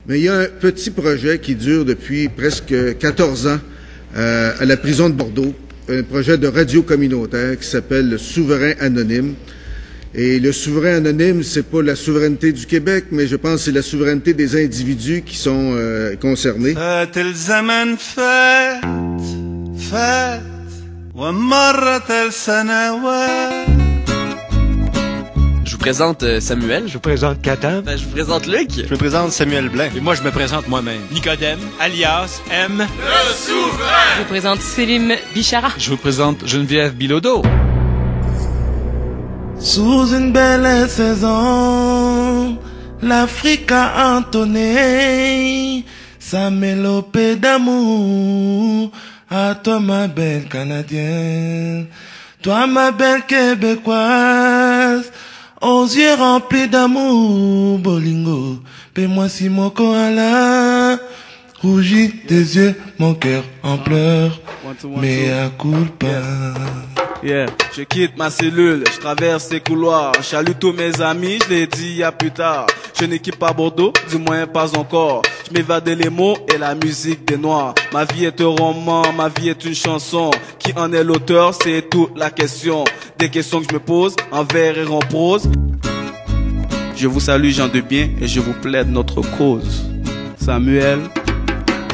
Mais il y a un petit projet qui dure depuis presque 14 ans à la prison de Bordeaux, un projet de radio communautaire qui s'appelle le Souverain Anonyme. Et le souverain anonyme, c'est pas la souveraineté du Québec, mais je pense que c'est la souveraineté des individus qui sont concernés. Je vous présente Samuel. Je vous présente Katam. Je vous présente Luc. Je me présente Samuel Blain. Et moi, je me présente moi-même. Nicodème, alias M. Le Souverain. Je vous présente Selim Bichara. Je vous présente Geneviève Bilodeau. Sous une belle saison, l'Afrique a entonné sa mélopée d'amour. À toi ma belle Canadienne, toi ma belle Québécoise, aux yeux remplis d'amour, bolingo, paie-moi si mon koala, rougit des yeux, mon cœur en pleurs, mais à culpa. Yeah, je quitte ma cellule, je traverse les couloirs, je salue tous mes amis, je les dis à plus tard. Je n'équipe pas Bordeaux, du moins pas encore. Je m'évade les mots et la musique des Noirs. Ma vie est un roman, ma vie est une chanson. Qui en est l'auteur, c'est toute la question. Des questions que je me pose, en vers et en prose. Je vous salue gens de bien et je vous plaide notre cause. Samuel,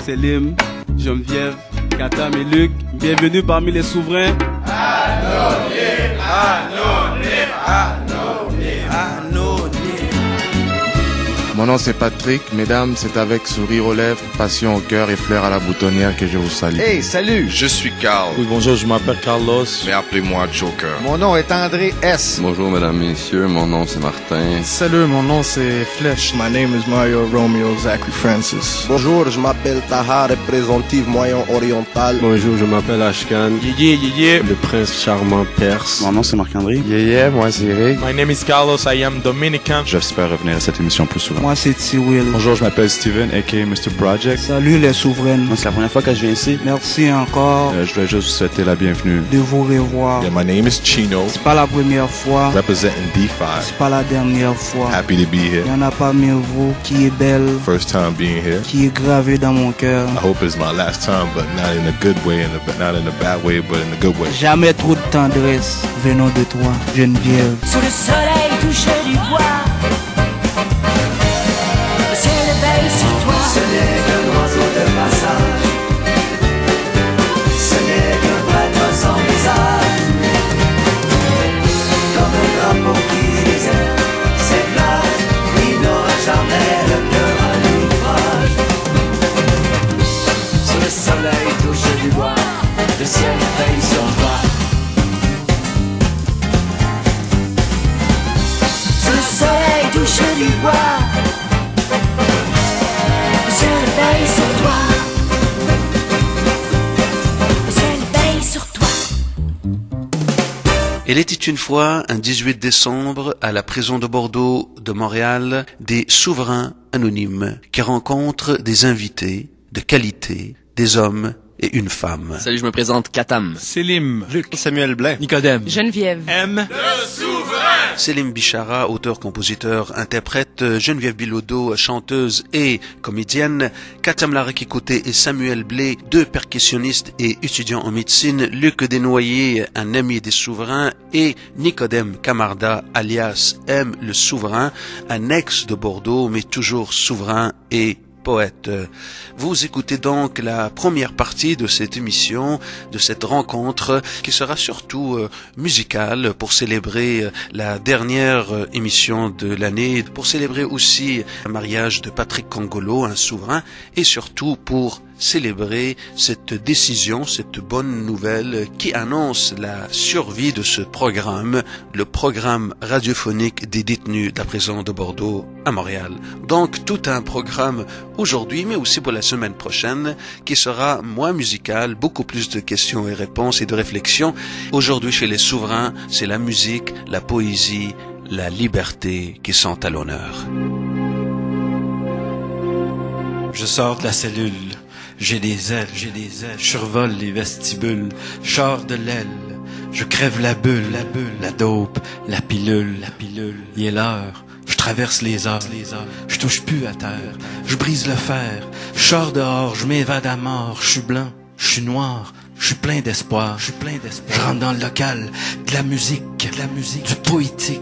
Selim, Geneviève, Katam et Luc, bienvenue parmi les souverains. Anonyme, anonyme, anonyme, anonyme. Mon nom c'est Patrick, mesdames, c'est avec sourire aux lèvres, passion au cœur et fleurs à la boutonnière que je vous salue. Hey, salut! Je suis Carl. Oui, bonjour, je m'appelle Carlos. Mais appelez-moi Joker. Mon nom est André S. Bonjour, mesdames, messieurs, mon nom c'est Martin. Salut, mon nom c'est Flèche. My name is Mario Romeo Zachary Francis. Bonjour, je m'appelle Taha, représentative Moyen-Oriental. Bonjour, je m'appelle Ashkan. Yéyé. Le prince charmant perse. Mon nom c'est Marc-André. Yéyé, moi c'est Eric. My name is Carlos, I am Dominican. J'espère revenir à cette émission plus souvent. Moi c'est Tyrell. Bonjour, je m'appelle Steven, a.k.a. Mr. Project. Salut les souveraines. C'est la première fois que je viens ici. Merci encore. Je voulais juste vous souhaiter la bienvenue. De vous revoir. Yeah, my name is Chino. C'est pas la première fois. Representing D5. C'est pas la dernière fois. Happy to be here. Il y en a parmi vous qui est belle. First time being here. Qui est gravée dans mon cœur. I hope it's my last time, but not in a good way, not in a bad way, but in a good way. Jamais trop de tendresse venant de toi, Geneviève. Sous le soleil touché du bois. Ce n'est qu'un oiseau de passage, ce n'est qu'un prêtre sans visage, comme un drapeau qui déserte ses plages, il n'aura jamais le cœur à l'ouvrage. Sous le soleil touche du bois, le ciel veille sur toi. Sous le soleil touche du bois, sur toi. Le ciel veille sur toi. Il était une fois un 18 décembre à la prison de Bordeaux de Montréal des souverains anonymes qui rencontrent des invités de qualité, des hommes et une femme. Salut, je me présente Katam. Selim, Luc, Samuel Blain, Nicodème, Geneviève, M. Le Souverain. Selim Bichara, auteur, compositeur, interprète, Geneviève Bilodeau, chanteuse et comédienne, Katam Laraki-Côté et Samuel Blain, deux percussionnistes et étudiants en médecine, Luc Desnoyers, un ami des souverains, et Nicodème Camarda, alias M. le Souverain, un ex de Bordeaux, mais toujours souverain et poète. Vous écoutez donc la première partie de cette émission, de cette rencontre qui sera surtout musicale pour célébrer la dernière émission de l'année, pour célébrer aussi le mariage de Patrick Congolo, un souverain, et surtout pour célébrer cette décision, cette bonne nouvelle qui annonce la survie de ce programme, le programme radiophonique des détenus de la prison de Bordeaux à Montréal. Donc tout un programme aujourd'hui, mais aussi pour la semaine prochaine, qui sera moins musical, beaucoup plus de questions et réponses et de réflexions. Aujourd'hui chez les souverains, c'est la musique, la poésie, la liberté qui sont à l'honneur. Je sors de la cellule. J'ai des ailes, je survole les vestibules, j'sors de l'aile, je crève la bulle, la dope, la pilule, il est l'heure, je traverse les heures. Je touche plus à terre. Je brise le fer. Je sors dehors. Je m'évade à mort. Je suis blanc. Je suis noir. Je suis plein d'espoir. Je rentre dans le local. De la musique. Du poétique.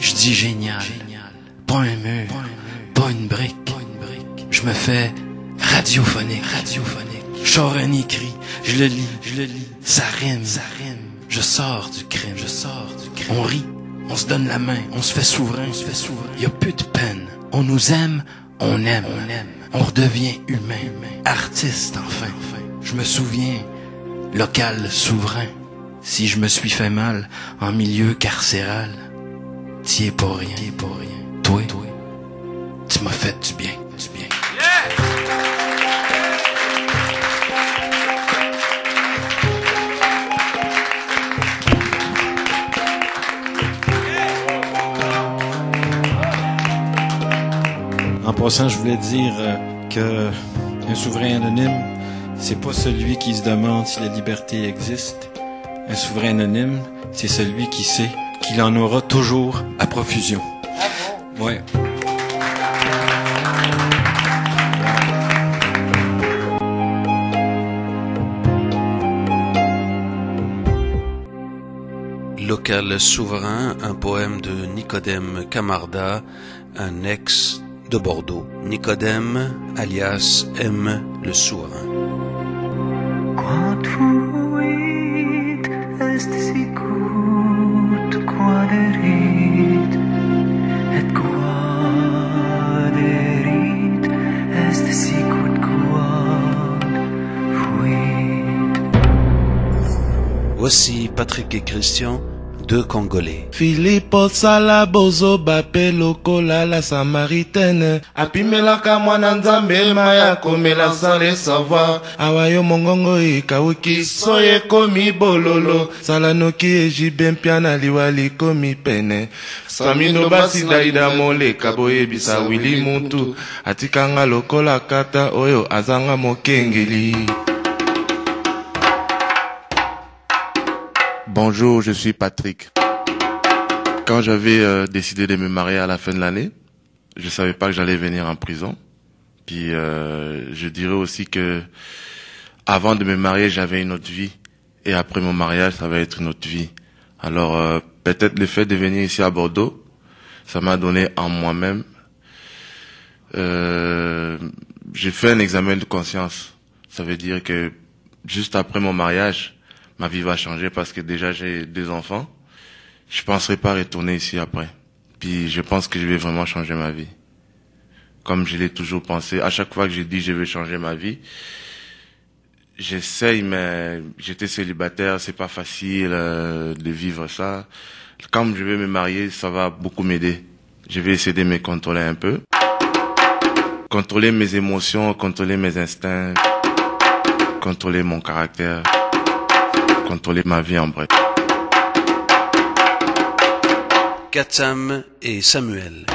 Je dis génial. Pas un mur. Pas une brique. Je me fais radiophonique. Je sors un écrit. Je le lis. Ça rime. Je sors du crime. On rit. On se donne la main. On se fait souverain. Y a plus de peine. On nous aime. On aime. On redevient humain. Artiste, enfin. Je me souviens. Local souverain. Si je me suis fait mal en milieu carcéral, t'y es pour rien. Toi, tu m'as fait du bien. En passant, je voulais dire que un souverain anonyme, c'est pas celui qui se demande si la liberté existe. Un souverain anonyme, c'est celui qui sait qu'il en aura toujours à profusion. Ouais. Local souverain, un poème de Nicodème Camarda, un ex de Bordeaux. Nicodème, alias M. le souverain. Este sicut quaderit et quaderit este sicut quad fuit. Voici Patrick et Christian, deux Congolais. Philippe Salabozo bape lokola la Samaritaine apimelaka mwana nzambe maya komela sans le savoir awayo mongongo ikawuki soye komi bololo salanoki ejibe mpiana liwali komi pene samino basi daida mole kaboye bisa wili muntu atikanga lokola kata oyo azanga mokengeli. Bonjour, je suis Patrick. Quand j'avais décidé de me marier à la fin de l'année, je savais pas que j'allais venir en prison. Puis je dirais aussi que avant de me marier, j'avais une autre vie. Et après mon mariage, ça va être une autre vie. Alors peut-être le fait de venir ici à Bordeaux, ça m'a donné en moi-même. J'ai fait un examen de conscience. Ça veut dire que juste après mon mariage, ma vie va changer parce que déjà j'ai 2 enfants. Je penserai pas retourner ici après. Puis je pense que je vais vraiment changer ma vie. Comme je l'ai toujours pensé. À chaque fois que je dis je vais changer ma vie, j'essaye, mais j'étais célibataire, c'est pas facile de vivre ça. Quand je vais me marier, ça va beaucoup m'aider. Je vais essayer de me contrôler un peu. Contrôler mes émotions, contrôler mes instincts, contrôler mon caractère. Contrôler ma vie en bref. Katam et Samuel.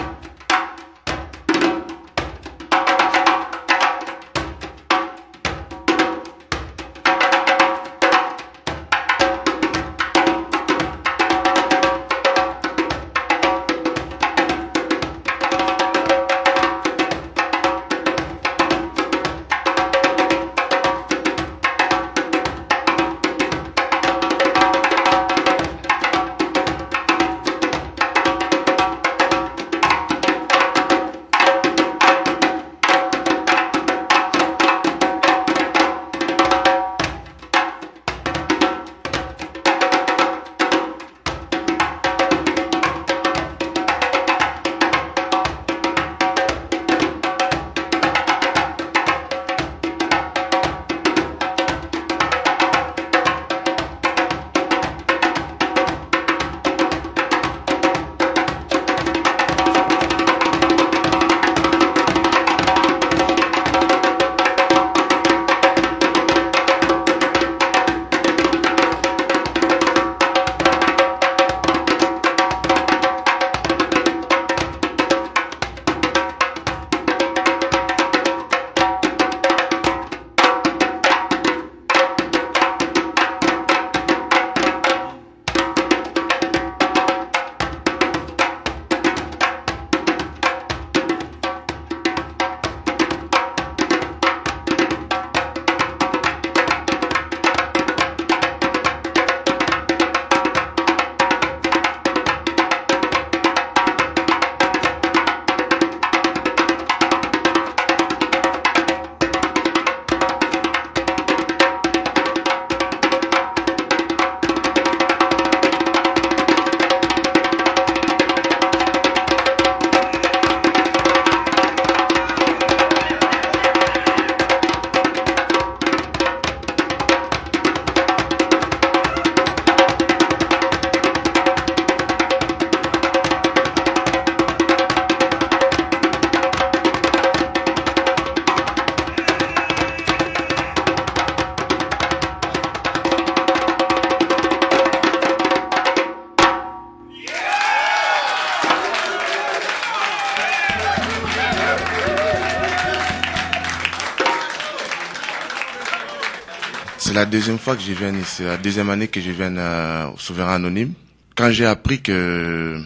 C'est la deuxième fois que je viens ici, la deuxième année que je viens au Souverain Anonyme. Quand j'ai appris que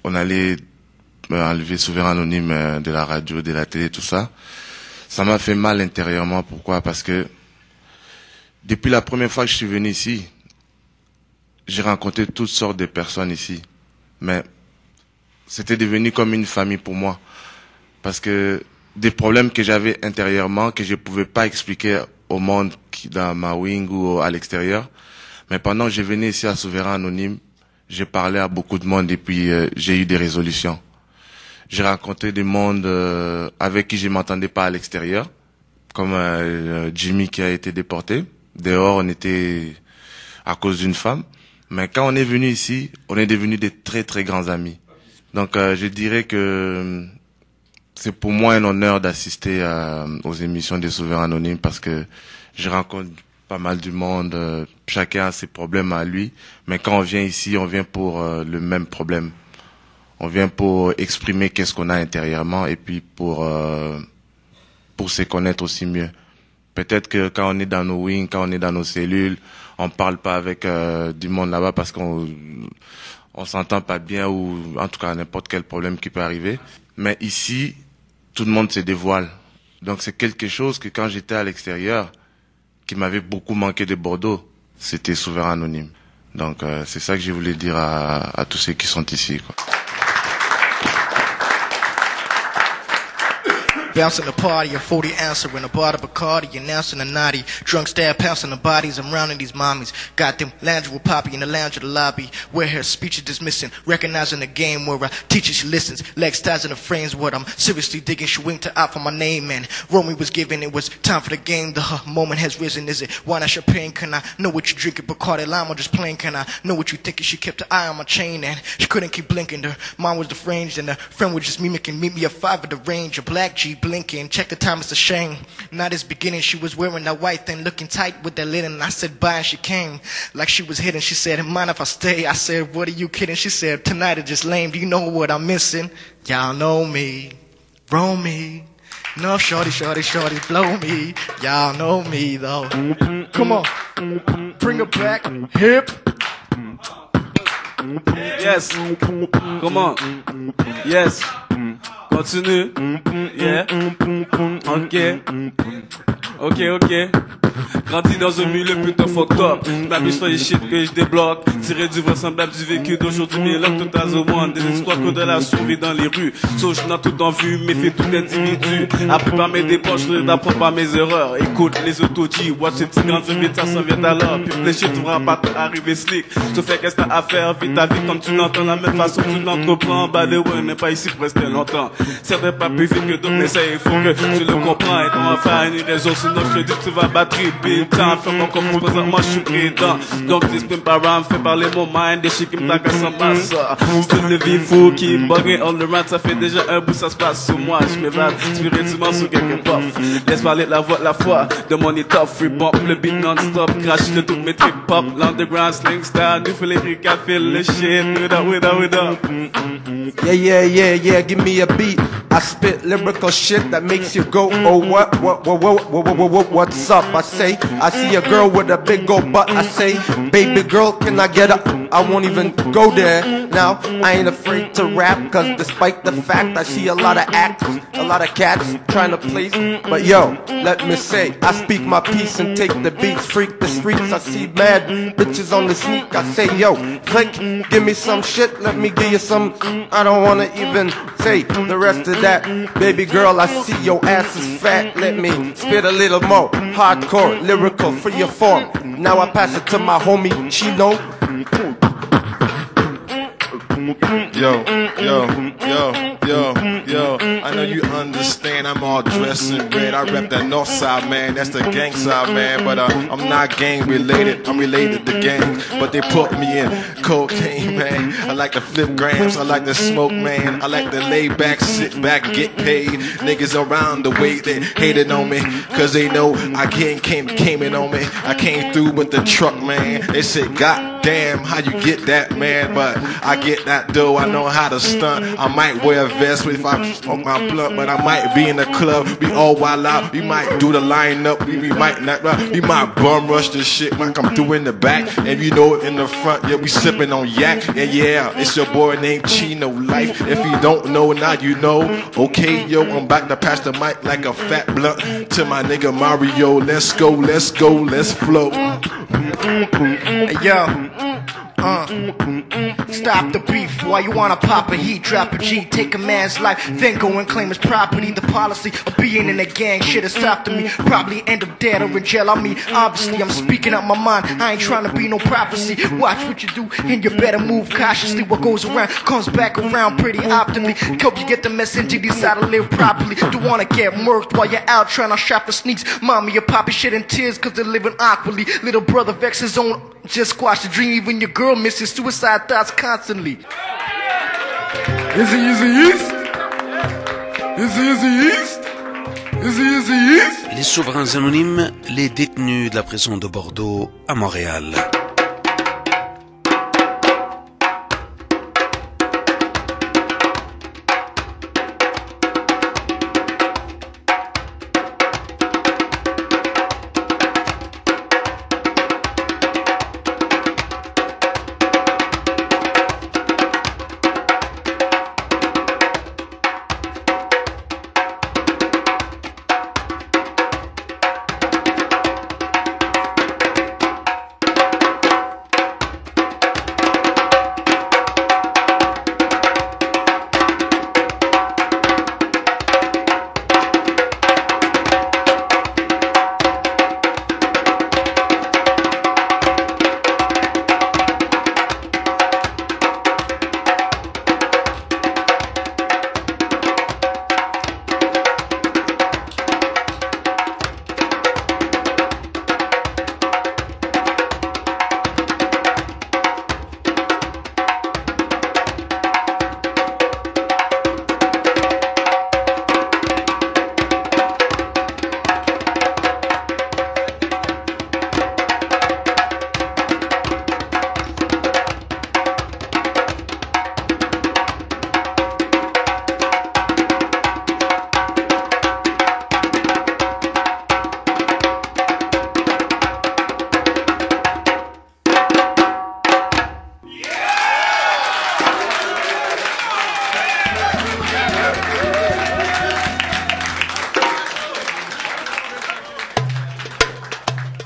on allait enlever Souverain Anonyme de la radio, de la télé, tout ça, ça m'a fait mal intérieurement. Pourquoi? Parce que depuis la première fois que je suis venu ici, j'ai rencontré toutes sortes de personnes ici. Mais c'était devenu comme une famille pour moi. Parce que des problèmes que j'avais intérieurement, que je pouvais pas expliquer au monde dans ma wing ou à l'extérieur. Mais pendant que je venais ici à Souverain Anonyme, j'ai parlé à beaucoup de monde et puis j'ai eu des résolutions. J'ai rencontré des mondes avec qui je m'entendais pas à l'extérieur, comme Jimmy qui a été déporté. Dehors, on était à cause d'une femme. Mais quand on est venu ici, on est devenus des très très grands amis. Donc je dirais que c'est pour moi un honneur d'assister aux émissions des Souverains Anonymes parce que je rencontre pas mal du monde, chacun a ses problèmes à lui, mais quand on vient ici, on vient pour le même problème. On vient pour exprimer qu'est-ce qu'on a intérieurement et puis pour se connaître aussi mieux. Peut-être que quand on est dans nos wings, quand on est dans nos cellules, on parle pas avec du monde là-bas parce qu'on s'entend pas bien ou en tout cas n'importe quel problème qui peut arriver. Mais ici, tout le monde se dévoile. Donc c'est quelque chose que quand j'étais à l'extérieur, qui m'avait beaucoup manqué de Bordeaux, c'était Souverain Anonyme. Donc c'est ça que je voulais dire à tous ceux qui sont ici, quoi. Bouncing the party, a 40 ouncer in a bottle of Bacardi, announcing a naughty. Drunk stab, pouncing the bodies, I'm rounding these mommies. Got them lounging with Poppy in the lounge of the lobby, where her speech is dismissing. Recognizing the game where I teach her, she listens. Legs ties in her frames, what I'm seriously digging. She winked her out for my name, and Romy was giving. It was time for the game, the moment has risen. Is it wine or champagne? Can I know what you drinking? Bacardi Lime or just plain? Can I know what you thinking? She kept her eye on my chain, and she couldn't keep blinking. Her mom was deranged, and her friend was just mimicking. Meet me at 5 at the range, a black G blinking. Check the time, it's a shame. Not as beginning, she was wearing that white thing, looking tight with that linen. I said bye and she came like she was hidden. She said, mind if I stay? I said, what are you kidding? She said, tonight is just lame. Do you know what I'm missing? Y'all know me, roam me. No, shorty, shorty, shorty, blow me. Y'all know me though. Come on, bring it back, hip. Yes, come on. Yes. Continue. Yeah. Ok. Grandi dans un milieu putain fucked up. Ma biche fait des shit que je débloque. Tiré du vraisemblable du vécu d'aujourd'hui. Mais là tout à au monde. Des espoirs que de la survie dans les rues. Sauge n'a tout en vue. Méfie tout individu. Appris par mes dépenses, je n'apprends pas mes erreurs. Écoute les auto-G. Watch ces petits grands vite, ça s'en vient alors. Puis les shit, tu vas pas arriver slick. Je fais qu'est-ce que t'as à faire. Vite ta vie comme tu l'entends. La même façon que tu l'entreprends. By the way, on n'est pas ici pour rester longtemps. Certains pas plus vite que d'autres, mais ça il faut que tu le comprends. Et comment faire une raison, sinon je te dis que tu vas batterie. Big time, fais mon comme présentement je suis présent. Donc t'exprimes par rhyme, fais parler mon mind. Des shit qui me t'agace en masse. Tout le vie fou qui bugging all around. Ça fait déjà un bout, ça se passe sur moi. Je m'évade spirituellement sur quelques puffs. Laisse parler la voix, la foi de mon état. Free bump, le beat non-stop. Crash de toutes mes tricks pop. L'underground sling style. Du feel les I feel the shit. With up. Yeah, give me a beat. I spit lyrical shit that makes you go, oh what's up? I say, I see a girl with a big old butt. I say, baby girl, can I get up? I won't even go there. Now, I ain't afraid to rap, cause despite the fact I see a lot of actors, a lot of cats trying to please. But yo, let me say, I speak my piece and take the beats, freak the streets. I see mad bitches on the sneak. I say, yo, click, give me some shit, let me give you some. I don't wanna even say the rest of that. Baby girl, I see your ass is fat. Let me spit a little more hardcore, lyrical for your form. Now I pass it to my homie Chino. Yo, I know you understand, I'm all dressed in red. I rep that north side, man, that's the gang side, man. But I'm not gang related, I'm related to gang. But they put me in cocaine, man. I like to flip grams, I like to smoke, man. I like to lay back, sit back, get paid. Niggas around the way, they hated on me, cause they know I came in on me. I came through with the truck, man. They said, God damn how you get that, man. But I get that dough, I know how to stunt. I might wear a vest if I smoke my blunt, but I might be in the club. We all wild out, we might do the lineup, we might not, we might bum rush this shit, might come through in the back. And you know in the front, yeah, we sipping on yak. And yeah, it's your boy named Chino Life. If you don't know, now you know. Okay, yo, I'm back to pass the mic like a fat blunt to my nigga Mario. Let's go, let's go, let's flow. Hey, yo. Stop the beef. Why you wanna pop a heat? Drop a G, take a man's life, then go and claim his property. The policy of being in a gang shit has stopped me. Probably end up dead or in jail. I mean, obviously, I'm speaking out my mind. I ain't trying to be no prophecy. Watch what you do, and you better move cautiously. What goes around comes back around pretty optimally. Hope you get the message and decide to live properly. Don't wanna get murked while you're out trying to shop for sneaks. Mommy, your poppy shit in tears cause they're living awkwardly. Little brother vex his own, just squash the dream. Even your girl misses suicide thoughts constantly. Is he east? Is he east? Is he east? Les souverains anonymes, les détenus de la prison de Bordeaux à Montréal.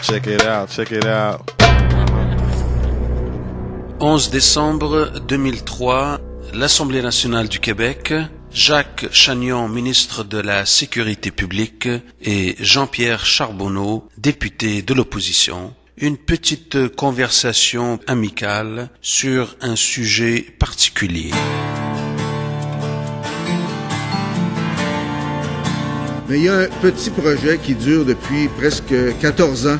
Check it out, check it out. 11 décembre 2003, l'Assemblée nationale du Québec, Jacques Chagnon, ministre de la Sécurité publique, et Jean-Pierre Charbonneau, député de l'opposition, une petite conversation amicale sur un sujet particulier. Mais il y a un petit projet qui dure depuis presque 14 ans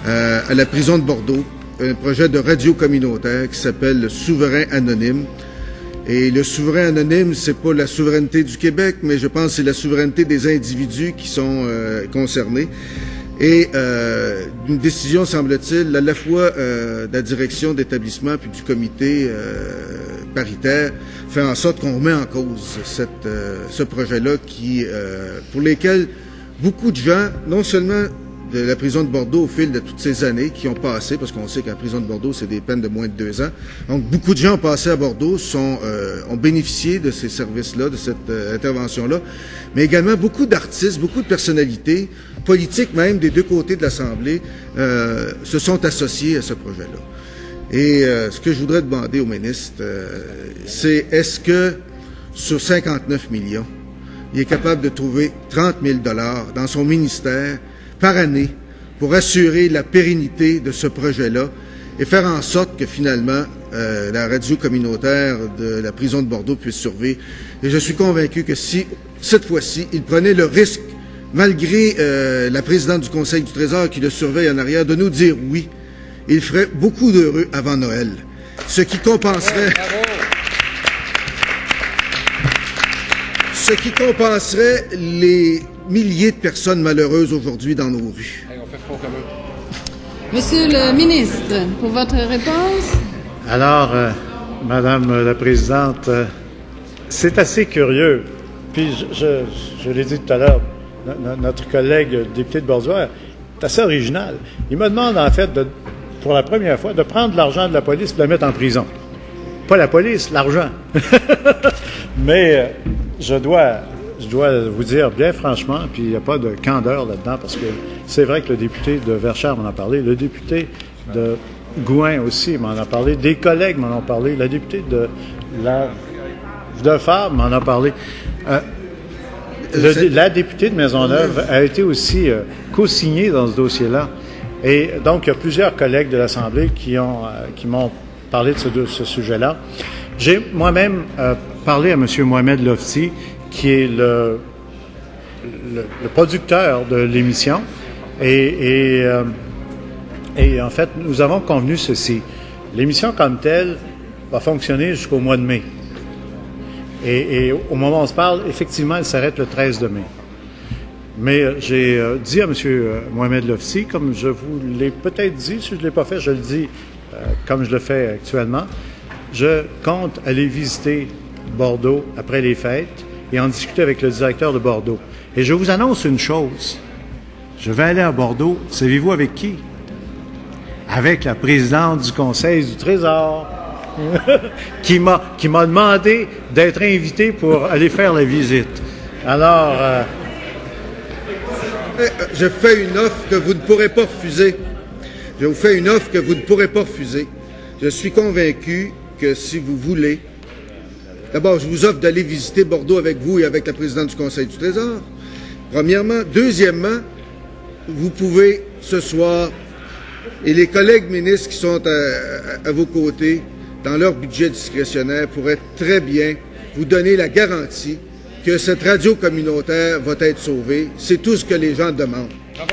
à la prison de Bordeaux, un projet de radio communautaire qui s'appelle le Souverain Anonyme. Et le souverain anonyme, c'est pas la souveraineté du Québec, mais je pense que c'est la souveraineté des individus qui sont concernés. Et une décision, semble-t-il, à la fois de la direction d'établissement puis du comité paritaire, fait en sorte qu'on remet en cause ce projet-là qui, pour lesquels beaucoup de gens, non seulement de la prison de Bordeaux au fil de toutes ces années qui ont passé, parce qu'on sait qu'à la prison de Bordeaux, c'est des peines de moins de 2 ans. Donc, beaucoup de gens ont passé à Bordeaux, ont bénéficié de ces services-là, de cette intervention-là, mais également beaucoup d'artistes, beaucoup de personnalités, politiques même, des deux côtés de l'Assemblée, se sont associés à ce projet-là. Et ce que je voudrais demander au ministre, c'est est-ce que sur 59 millions, il est capable de trouver 30 000 $ dans son ministère par année pour assurer la pérennité de ce projet-là et faire en sorte que finalement la radio communautaire de la prison de Bordeaux puisse survivre. Et je suis convaincu que si, cette fois-ci, il prenait le risque, malgré la présidente du Conseil du Trésor qui le surveille en arrière, de nous dire oui, il ferait beaucoup d'heureux avant Noël, ce qui compenserait les milliers de personnes malheureuses aujourd'hui dans nos rues. Hey, on fait front commun. Monsieur le ministre, pour votre réponse. Alors, Madame la Présidente, c'est assez curieux. Puis, je l'ai dit tout à l'heure, notre collègue député de Bordeaux est assez original. Il me demande, en fait, pour la première fois, de prendre l'argent de la police et de le mettre en prison. Pas la police, l'argent. Mais je dois vous dire bien franchement, puis il n'y a pas de candeur là-dedans, parce que c'est vrai que le député de Verchères m'en a parlé, le député de Gouin aussi m'en a parlé, des collègues m'en ont parlé, la députée de Fabre m'en a parlé. La députée de Maisonneuve a été aussi co-signée dans ce dossier-là. Et donc, il y a plusieurs collègues de l'Assemblée qui m'ont parlé de ce sujet-là. J'ai moi-même parlé à M. Mohamed Lofti, qui est le producteur de l'émission. Et en fait, nous avons convenu ceci. L'émission comme telle va fonctionner jusqu'au mois de mai. Et au moment où on se parle, effectivement, elle s'arrête le 13 de mai. Mais j'ai dit à M. Mohamed Lofti, comme je vous l'ai peut-être dit, si je ne l'ai pas fait, je le dis comme je le fais actuellement, je compte aller visiter Bordeaux après les fêtes et en discuter avec le directeur de Bordeaux. Et je vous annonce une chose. Je vais aller à Bordeaux, savez-vous avec qui? Avec la présidente du Conseil du Trésor, qui m'a demandé d'être invité pour aller faire la visite. Alors... je fais une offre que vous ne pourrez pas refuser. Je vous fais une offre que vous ne pourrez pas refuser. Je suis convaincu que si vous voulez... D'abord, je vous offre d'aller visiter Bordeaux avec vous et avec la présidente du Conseil du Trésor. Premièrement. Deuxièmement, vous pouvez ce soir, et les collègues ministres qui sont à vos côtés, dans leur budget discrétionnaire, pourraient très bien vous donner la garantie que cette radio communautaire va être sauvée. C'est tout ce que les gens demandent. Bravo.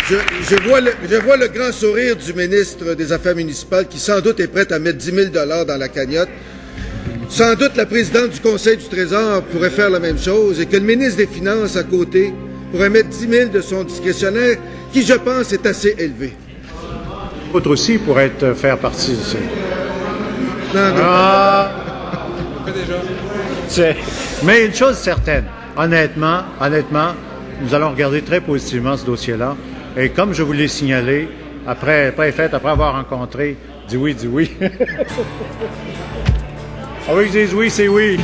Je vois le grand sourire du ministre des Affaires municipales qui sans doute est prêt à mettre 10 000 $ dans la cagnotte. Sans doute la présidente du Conseil du Trésor pourrait faire la même chose et que le ministre des Finances à côté pourrait mettre 10 000 de son discrétionnaire qui, je pense, est assez élevé. D'autres aussi pourraient faire partie de ça. Mais une chose certaine, honnêtement, nous allons regarder très positivement ce dossier-là. Et comme je vous l'ai signalé, après avoir rencontré, dis oui. Ah oui, ils disent oui, c'est oui.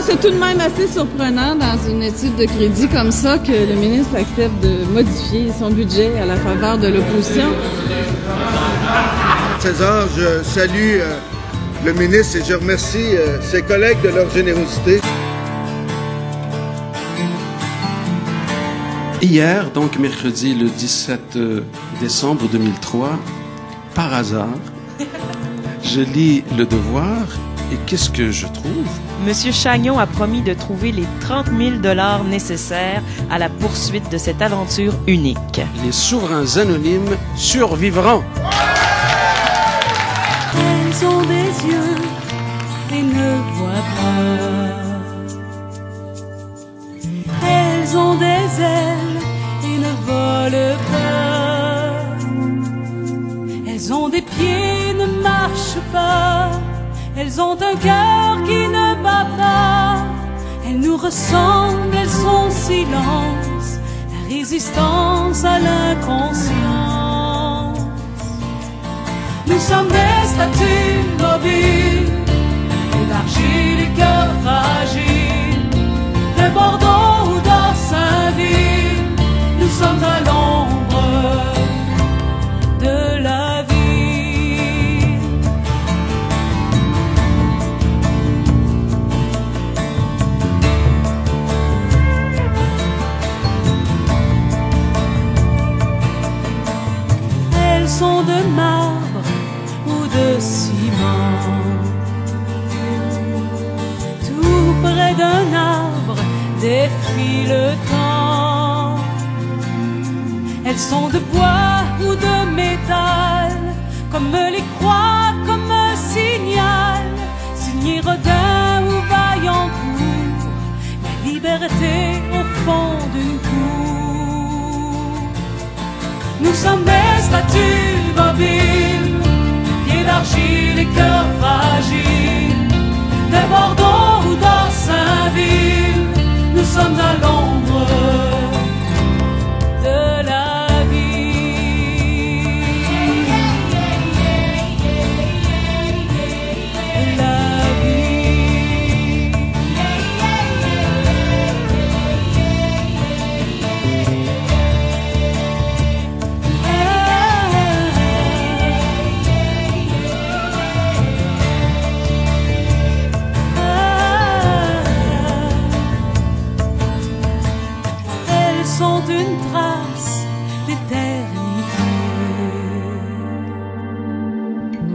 C'est tout de même assez surprenant dans une étude de crédit comme ça que le ministre accepte de modifier son budget à la faveur de l'opposition. César, je salue le ministre et je remercie ses collègues de leur générosité. Hier, donc mercredi le 17 décembre 2003, par hasard, je lis Le Devoir et qu'est-ce que je trouve? Monsieur Chagnon a promis de trouver les 30 000 $ nécessaires à la poursuite de cette aventure unique. Les souverains anonymes survivront. Elles ont des yeux et ne voient pas. Elles ont des ailes et ne volent pas. Elles ont des pieds et ne marchent pas. Elles ont un cœur qui ne bat pas. Elles nous ressemblent, elles sont silence, la résistance à l'inconscience. Nous sommes des statues mobiles, d'argile et cœurs fragiles, de Bordeaux ou d'Orsainville. Nous sommes à l'ombre de la vie. Elles sont de marbre ou de ciment. Tout près d'un arbre défie le temps. Elles sont de bois ou de métal, comme les croix, comme un signal, signé Rodin ou Vaillancourt, la liberté au fond d'une cour. Nous sommes des statues mobiles, pieds d'argile et cœurs fragiles, de Bordeaux ou d'Orsainville, nous sommes à l'ombre de la une trace d'éternité,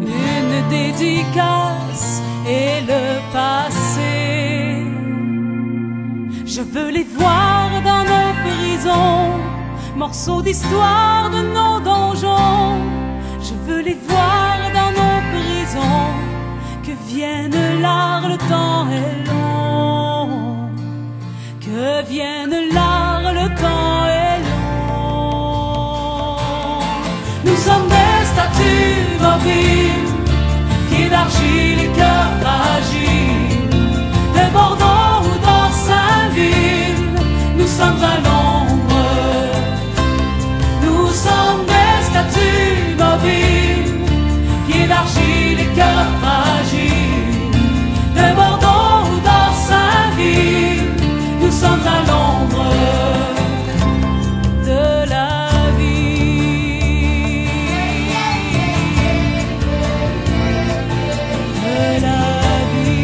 une dédicace et le passé. Je veux les voir dans nos prisons, morceaux d'histoire de nos donjons. Je veux les voir dans nos prisons, que vienne l'art, le temps est long, que vienne l'art, le temps est long. Nous sommes des statues mobiles, pieds d'argile et cœurs fragiles, de Bordeaux ou d'Orsainville, nous sommes à l'ombre. Nous sommes des statues mobiles, pieds d'argile et cœurs fragiles, de Bordeaux ou d'Orsainville, nous sommes à l'ombre de la vie, de la vie.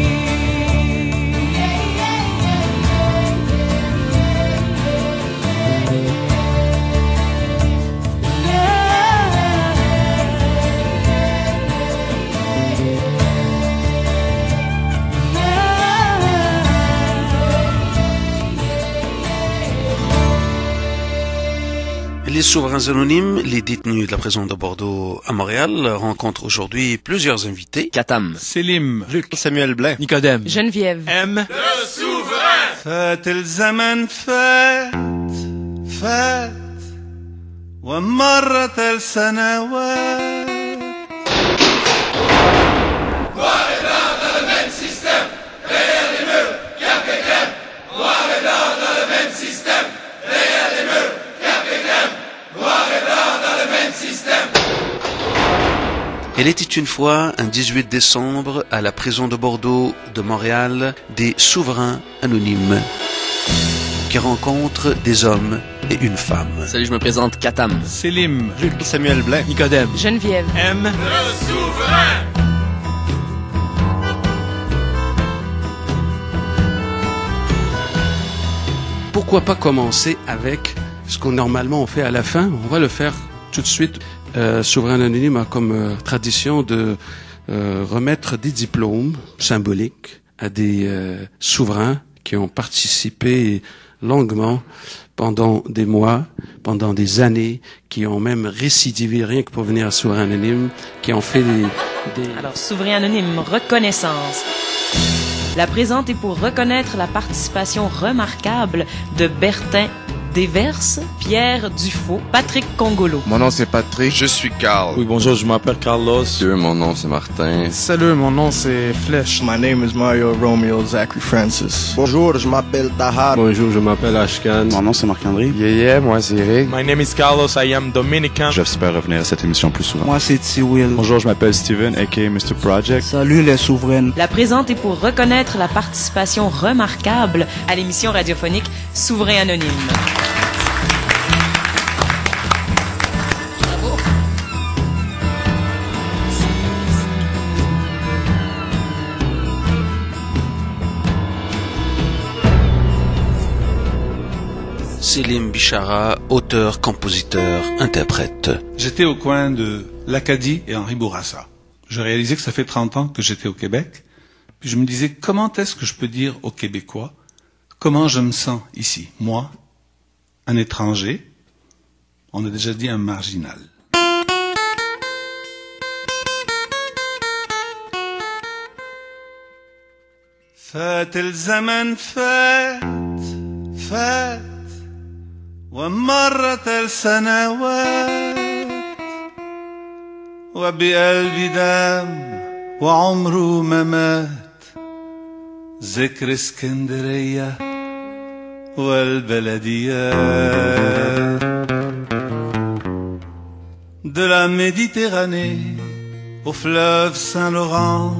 Les souverains anonymes, les détenus de la prison de Bordeaux à Montréal, rencontrent aujourd'hui plusieurs invités. Katam, Selim, Luc, Samuel Blain, Nicodème, Geneviève, M. Le souverain. فات الزمن فات فات ومرت السنوات. Noir et blanc dans le même système, derrière les murs, cap et crème. Noir et blanc dans le même système, derrière les murs, cap et crème. Noir et blanc dans le même système. Elle était une fois, un 18 décembre, à la prison de Bordeaux de Montréal, des souverains anonymes qui rencontrent des hommes et une femme. Salut, je me présente Katam. Selim, Luc, Samuel Blain, Nicodème, Geneviève, M. Le souverain. Pourquoi pas commencer avec ce qu'on normalement on fait à la fin? On va le faire tout de suite. Souverain anonyme a comme tradition de remettre des diplômes symboliques à des souverains qui ont participé longuement pendant des mois, pendant des années, qui ont même récidivé rien que pour venir à Souverain anonyme, qui ont fait des... Alors, Souverain anonyme, reconnaissance. La présente est pour reconnaître la participation remarquable de Bertin Desverses, Pierre Dufaux, Patrick Congolo. Mon nom c'est Patrick. Je suis Carl. Oui, bonjour, je m'appelle Carlos. Mon nom c'est Martin. Salut, mon nom c'est Flèche. My name is Mario Romeo Zachary Francis. Bonjour, je m'appelle Tahar. Bonjour, je m'appelle Ashkan. Mon nom c'est Marc-André. Yeah, moi c'est Eric. My name is Carlos, I am Dominican. J'espère revenir à cette émission plus souvent. Moi c'est T-Will. Bonjour, je m'appelle Steven, a.k.a. Mr. Project. Salut les souveraines. La présente est pour reconnaître la participation remarquable à l'émission radiophonique Souverain anonyme. Selim Bichara, auteur, compositeur, interprète. J'étais au coin de l'Acadie et Henri Bourassa. Je réalisais que ça fait 30 ans que j'étais au Québec. Puis je me disais, comment est-ce que je peux dire aux Québécois comment je me sens ici? Moi, un étranger, on a déjà dit un marginal. فات الزمن فات فات ومرت السنوات وبقلبي دام وعمره ما مات ذكر اسكندرية والبلديات. De la Méditerranée au fleuve Saint-Laurent,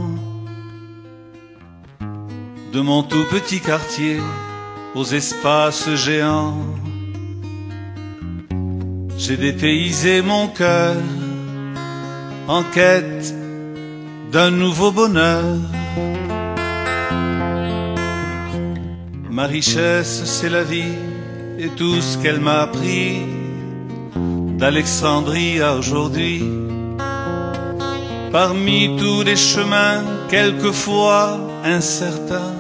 de mon tout petit quartier aux espaces géants, j'ai dépaysé mon cœur en quête d'un nouveau bonheur. Ma richesse, c'est la vie et tout ce qu'elle m'a appris, d'Alexandrie à aujourd'hui. Parmi tous les chemins, quelquefois incertains,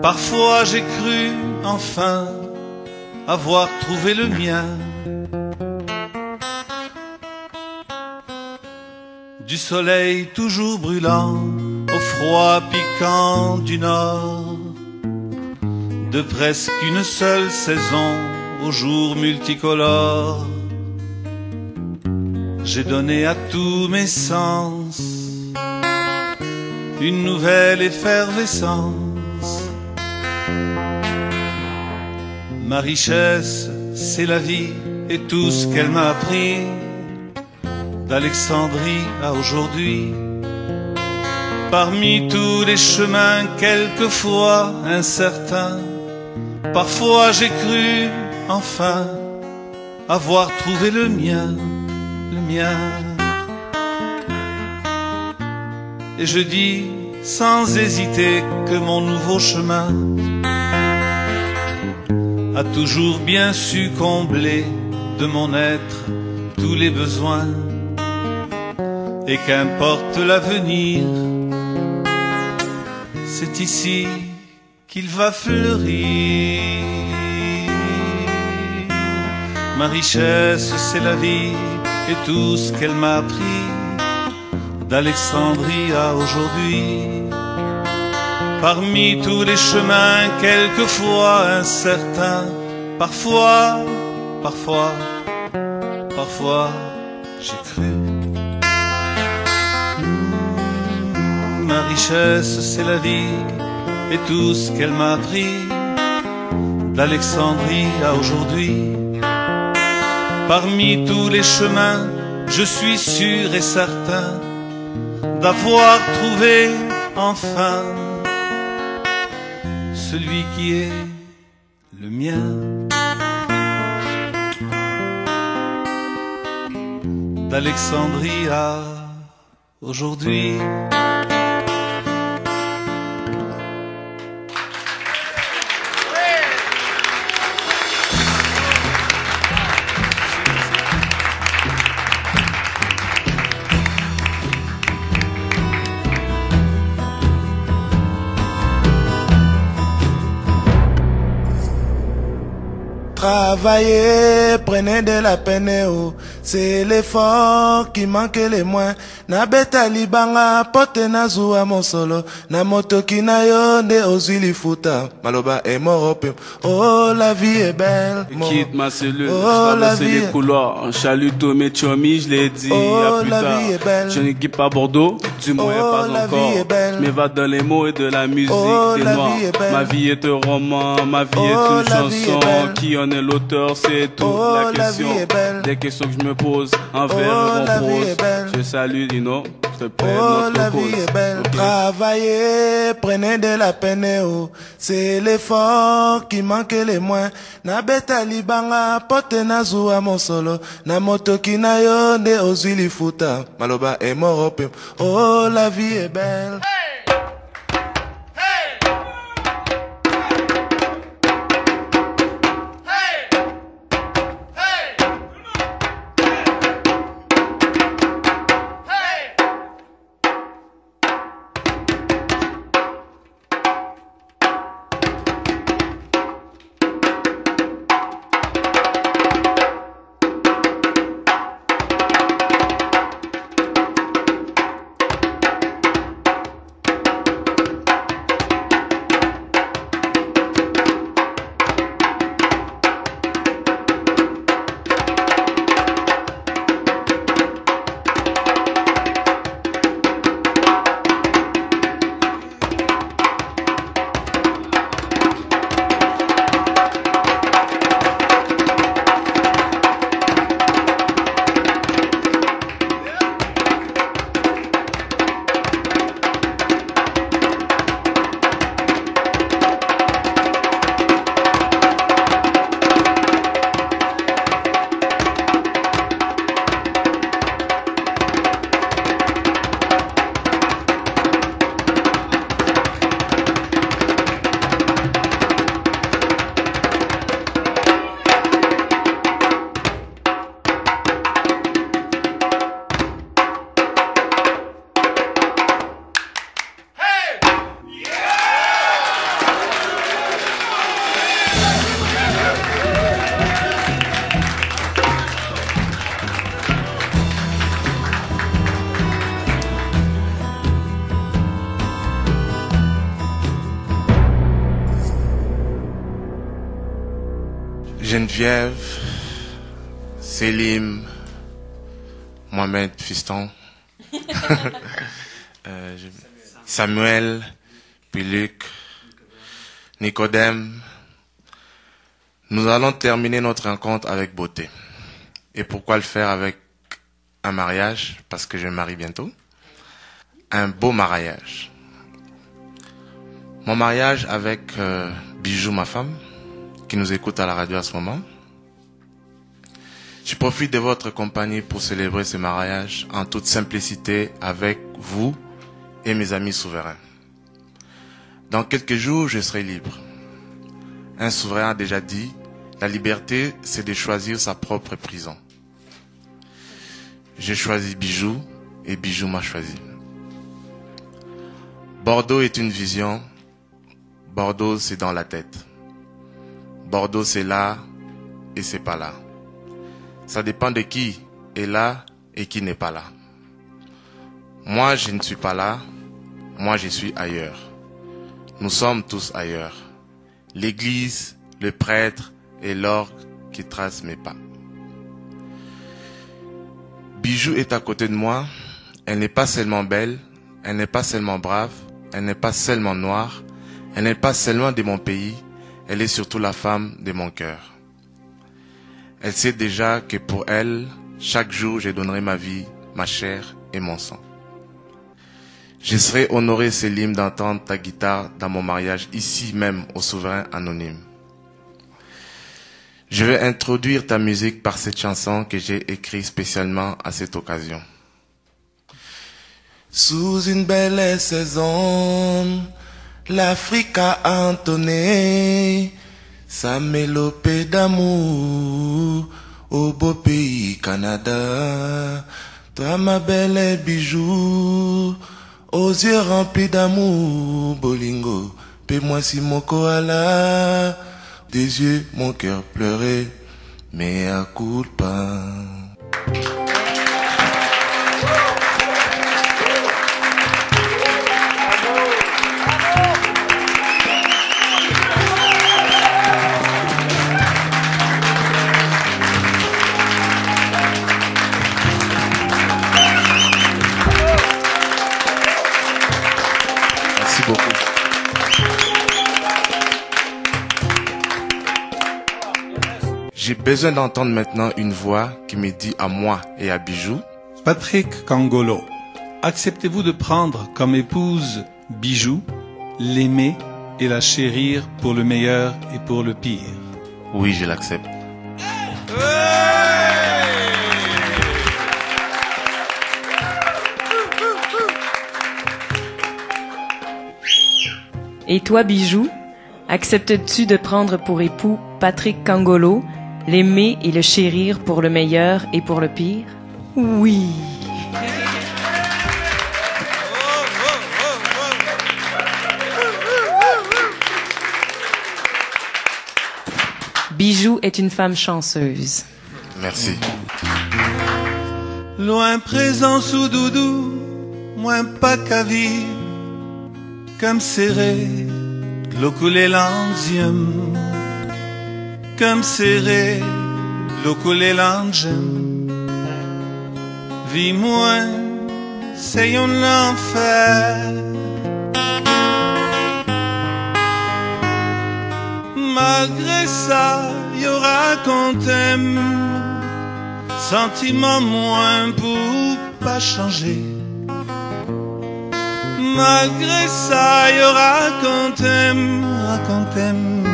parfois j'ai cru enfin avoir trouvé le mien. Du soleil toujours brûlant au froid piquant du nord, de presque une seule saison aux jours multicolores, j'ai donné à tous mes sens une nouvelle effervescence. Ma richesse, c'est la vie et tout ce qu'elle m'a appris, d'Alexandrie à aujourd'hui. Parmi tous les chemins, quelquefois incertains, parfois j'ai cru enfin avoir trouvé le mien, le mien. Et je dis sans hésiter que mon nouveau chemin a toujours bien su combler de mon être tous les besoins. Et qu'importe l'avenir, c'est ici qu'il va fleurir. Ma richesse, c'est la vie et tout ce qu'elle m'a appris, d'Alexandrie à aujourd'hui. Parmi tous les chemins, quelquefois incertains, parfois j'ai cru. Ma richesse, c'est la vie et tout ce qu'elle m'a appris, d'Alexandrie à aujourd'hui. Parmi tous les chemins, je suis sûr et certain d'avoir trouvé enfin celui qui est le mien. D'Alexandrie à aujourd'hui. Travaillez, prenez de la peine, oh. C'est l'effort qui manque les moins. Na beta libanga pote na zuwa mosolo. Na motoki na yo nde ozili futa. Maloba est mort. Oh, la vie est belle. Quitte ma cellule, je traverse les couloirs. En chaluto, mes chomis, je l'ai dit. Oh, à plus la tard. vie est belle. Je n'équipe pas Bordeaux, du moins pas la encore. vie est belle. Je m'évade dans les mots et de la musique des la noirs. vie est belle. Ma vie est un roman, ma vie est une la vie chanson. est belle. Qui en est l'auteur, c'est tout. La question, vie est belle. des questions que je me pose envers la mon vie pose. est belle. Je salue Dino, je te prête Oh, notre la cause. vie est belle. Ok. Travaillez, prenez de la peine, oh. C'est l'effort qui manque les moins. Na beta libanga pote na zuwa mosolo. Na motoki na yo nde ozili futa. Maloba est mort. Oh, la vie est belle. Geneviève, Selim, Mohamed Fiston, Samuel, puis Luc, Nicodème. Nous allons terminer notre rencontre avec beauté. Et pourquoi le faire avec un mariage? Parce que je me marie bientôt. Un beau mariage. Mon mariage avec Bijou, ma femme, qui nous écoute à la radio à ce moment. Je profite de votre compagnie pour célébrer ce mariage en toute simplicité avec vous et mes amis souverains. Dans quelques jours, je serai libre. Un souverain a déjà dit, la liberté, c'est de choisir sa propre prison. J'ai choisi Bijou et Bijou m'a choisi. Bordeaux est une vision. Bordeaux, c'est dans la tête. Bordeaux, c'est là et c'est pas là. Ça dépend de qui est là et qui n'est pas là. Moi, je ne suis pas là. Moi, je suis ailleurs. Nous sommes tous ailleurs. L'église, le prêtre et l'orgue qui tracent mes pas. Bijou est à côté de moi. Elle n'est pas seulement belle, elle n'est pas seulement brave, elle n'est pas seulement noire, elle n'est pas seulement de mon pays, elle est surtout la femme de mon cœur. Elle sait déjà que pour elle, chaque jour, je donnerai ma vie, ma chair et mon sang. Je serai honoré, Selim, d'entendre ta guitare dans mon mariage, ici même au souverain anonyme. Je vais introduire ta musique par cette chanson que j'ai écrite spécialement à cette occasion. Sous une belle saison, l'Afrique a entonné sa mélopée d'amour au beau pays Canada. Toi ma belle Bijou, aux yeux remplis d'amour, bolingo, paie-moi si mon koala. Des yeux, mon cœur pleurait, mais à culpa. Merci beaucoup. J'ai besoin d'entendre maintenant une voix qui me dit à moi et à Bijou. Patrick Cangolo, acceptez-vous de prendre comme épouse Bijou, l'aimer et la chérir pour le meilleur et pour le pire? Oui, je l'accepte. Et toi, Bijou, acceptes-tu de prendre pour époux Patrick Cangolo, l'aimer et le chérir pour le meilleur et pour le pire? Oui. Bijou est une femme chanceuse. Merci. Loin présent sous doudou, moins pas qu'à vivre, comme serré, l'eau coulée l'anzium, comme serré, l'eau coulée l'anzium. Vie moins, c'est un enfer. Malgré ça, y aura qu'on t'aime, sentiment moins pour pas changer. Malgré ça, y aura qu'on t'aime,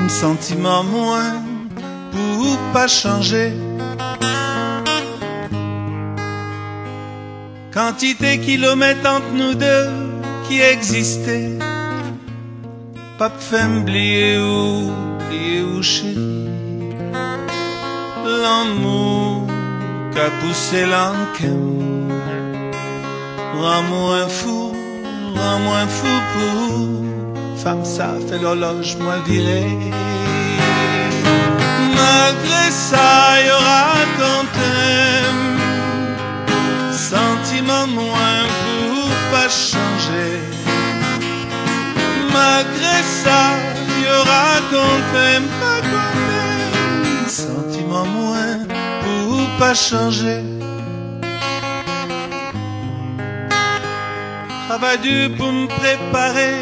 sentiment moins pour pas changer. Quantité kilomètres entre nous deux qui existait, pas fait m'oublier ou chérie. L'amour qu'a poussé l'enquête, rends-moi un fou pour femme, ça fait l'horloge, moi viré. Malgré ça, y aura qu'on t'aime, sentiment moins pour pas changer. Malgré ça, y aura qu'on t'aime, pas qu'on t'aime, sentiment sentiment moins pour pas changer. Travail dur pour me préparer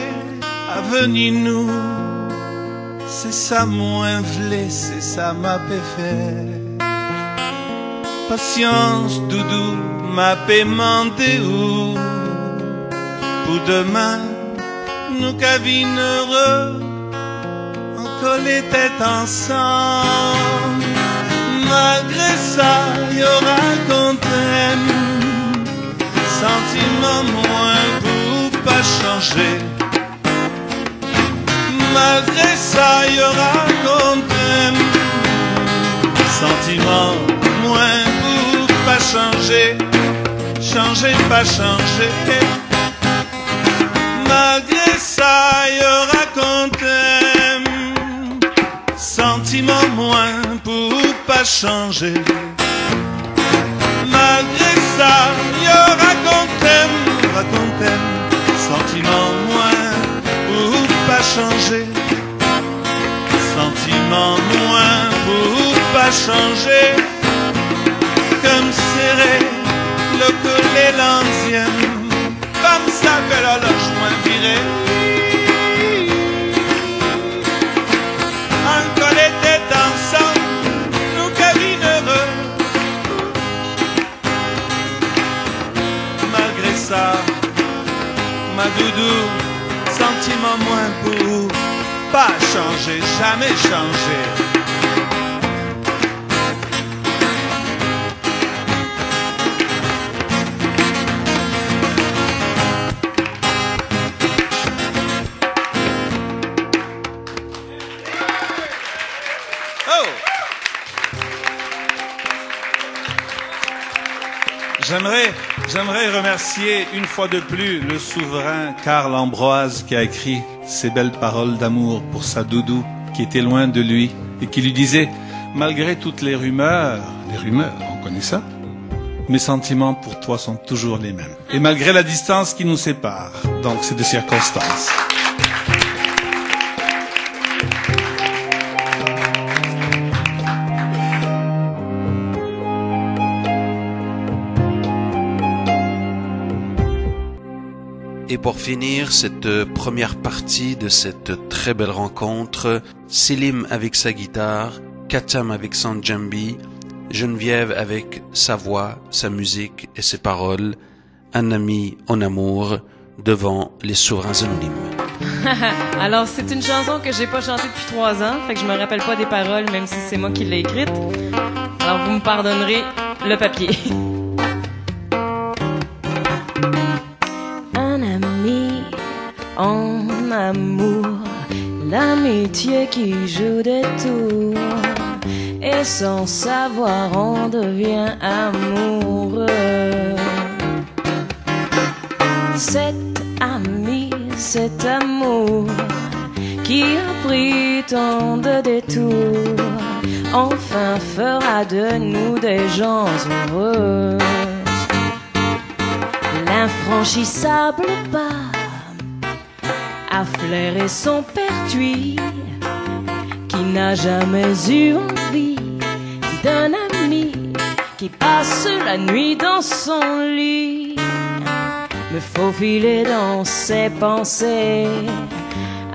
à venir nous. C'est ça moins v'lé, c'est ça m'a fait. Patience, doudou, m'a paimenté où pour demain, nous qu'avines heureux, encore les têtes ensemble. Malgré ça, y aura qu'on t'aime, sentiment moins pour pas changer. Malgré ça, y aura qu'on t'aime, sentiment moins pour pas changer. Changer, pas changer. Malgré ça, y aura qu'on t'aime, sentiment moins pour pas changer. Malgré ça, y aura qu'on t'aime, sentiment moins pour pas changer. Sentiment moins pour pas changer. Comme serré, le collet l'ancienne. Comme ça que l'horloge moins virée. Encore les têtes ensemble, nous cabines heureux. Malgré ça, ma doudou, sentiment moins pour pas changer, jamais changer. J'aimerais remercier une fois de plus le souverain Karl Ambroise qui a écrit ces belles paroles d'amour pour sa doudou qui était loin de lui et qui lui disait « Malgré toutes les rumeurs, on connaît ça, mes sentiments pour toi sont toujours les mêmes. Et malgré la distance qui nous sépare, donc c'est de circonstances. » Et pour finir cette première partie de cette très belle rencontre, Selim avec sa guitare, Katam avec son djembe, Geneviève avec sa voix, sa musique et ses paroles, un ami en amour devant les souverains anonymes. Alors c'est une chanson que j'ai pas chantée depuis 3 ans, fait que je me rappelle pas des paroles même si c'est moi qui l'ai écrite. Alors vous me pardonnerez le papier. En amour, l'amitié qui joue des tours, et sans savoir on devient amoureux. Cet ami, cet amour qui a pris tant de détours, enfin fera de nous des gens heureux. L'infranchissable pas a flairé son pertuis, qui n'a jamais eu envie d'un ami qui passe la nuit dans son lit, me faufiler dans ses pensées,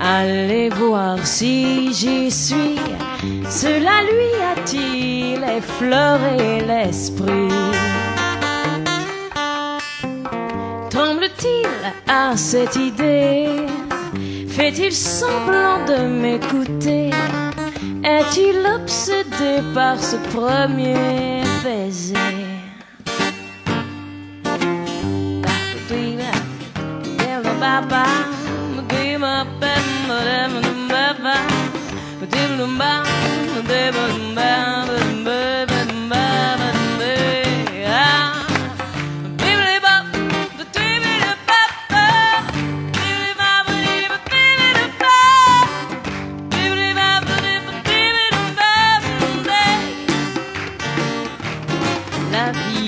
aller voir si j'y suis. Cela lui a-t-il effleuré l'esprit? Tremble-t-il à cette idée? Fait-il semblant de m'écouter? Est-il obsédé par ce premier baiser?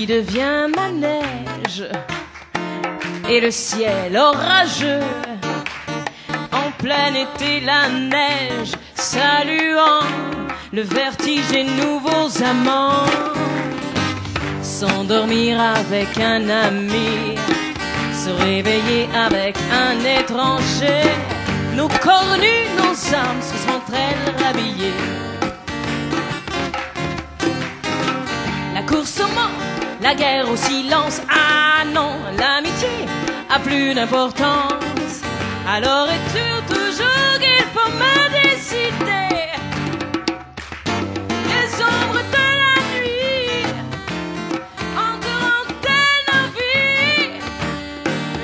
Devient manège et le ciel orageux, en plein été la neige saluant le vertige des nouveaux amants. S'endormir avec un ami, se réveiller avec un étranger. Nos corps nus, nos âmes se seront-elles rhabillées? La course au mort, la guerre au silence. Ah non, l'amitié a plus d'importance. Alors es-tu toujours qu'il faut me décider? Les ombres de la nuit entourant-elles nos vies,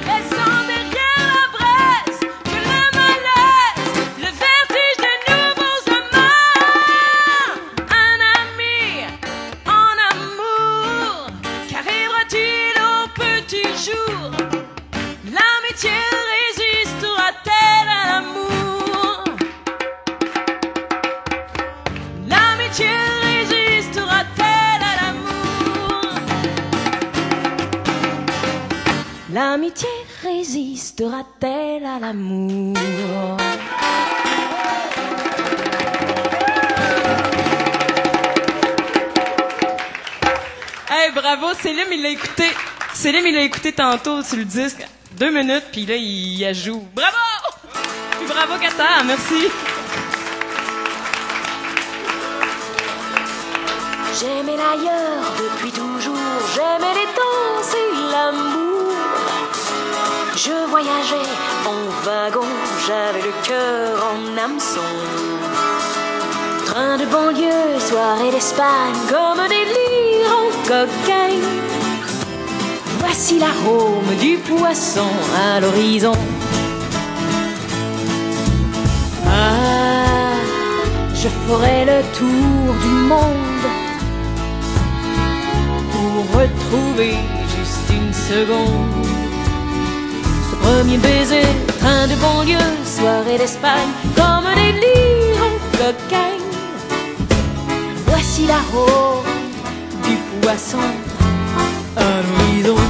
laissant derrière la braise que le malaise, le vertige des nouveaux amants. Un ami en amour, qu'arrivera-t-il au petit jour? L'amitié résistera-t-elle à l'amour? L'amitié résistera-t-elle à l'amour? L'amitié résistera-t-elle à l'amour? Hey, bravo, Célim, il l'a écouté. Célim, il l'a écouté tantôt sur le disque. 2 minutes, puis là, il ajoute. Bravo! Puis bravo, Kata, merci. J'aimais l'ailleurs depuis toujours, j'aimais les danses et l'amour. Je voyageais en wagon, j'avais le cœur en hameçon. Train de banlieue, soirée d'Espagne, comme des lyres en cocaïne. Voici l'arôme du poisson à l'horizon. Ah, je ferai le tour du monde pour retrouver juste une seconde. Ce premier baiser, train de banlieue, soirée d'Espagne, comme des lyres en cocaïne. Voici l'arôme du poisson à l'horizon.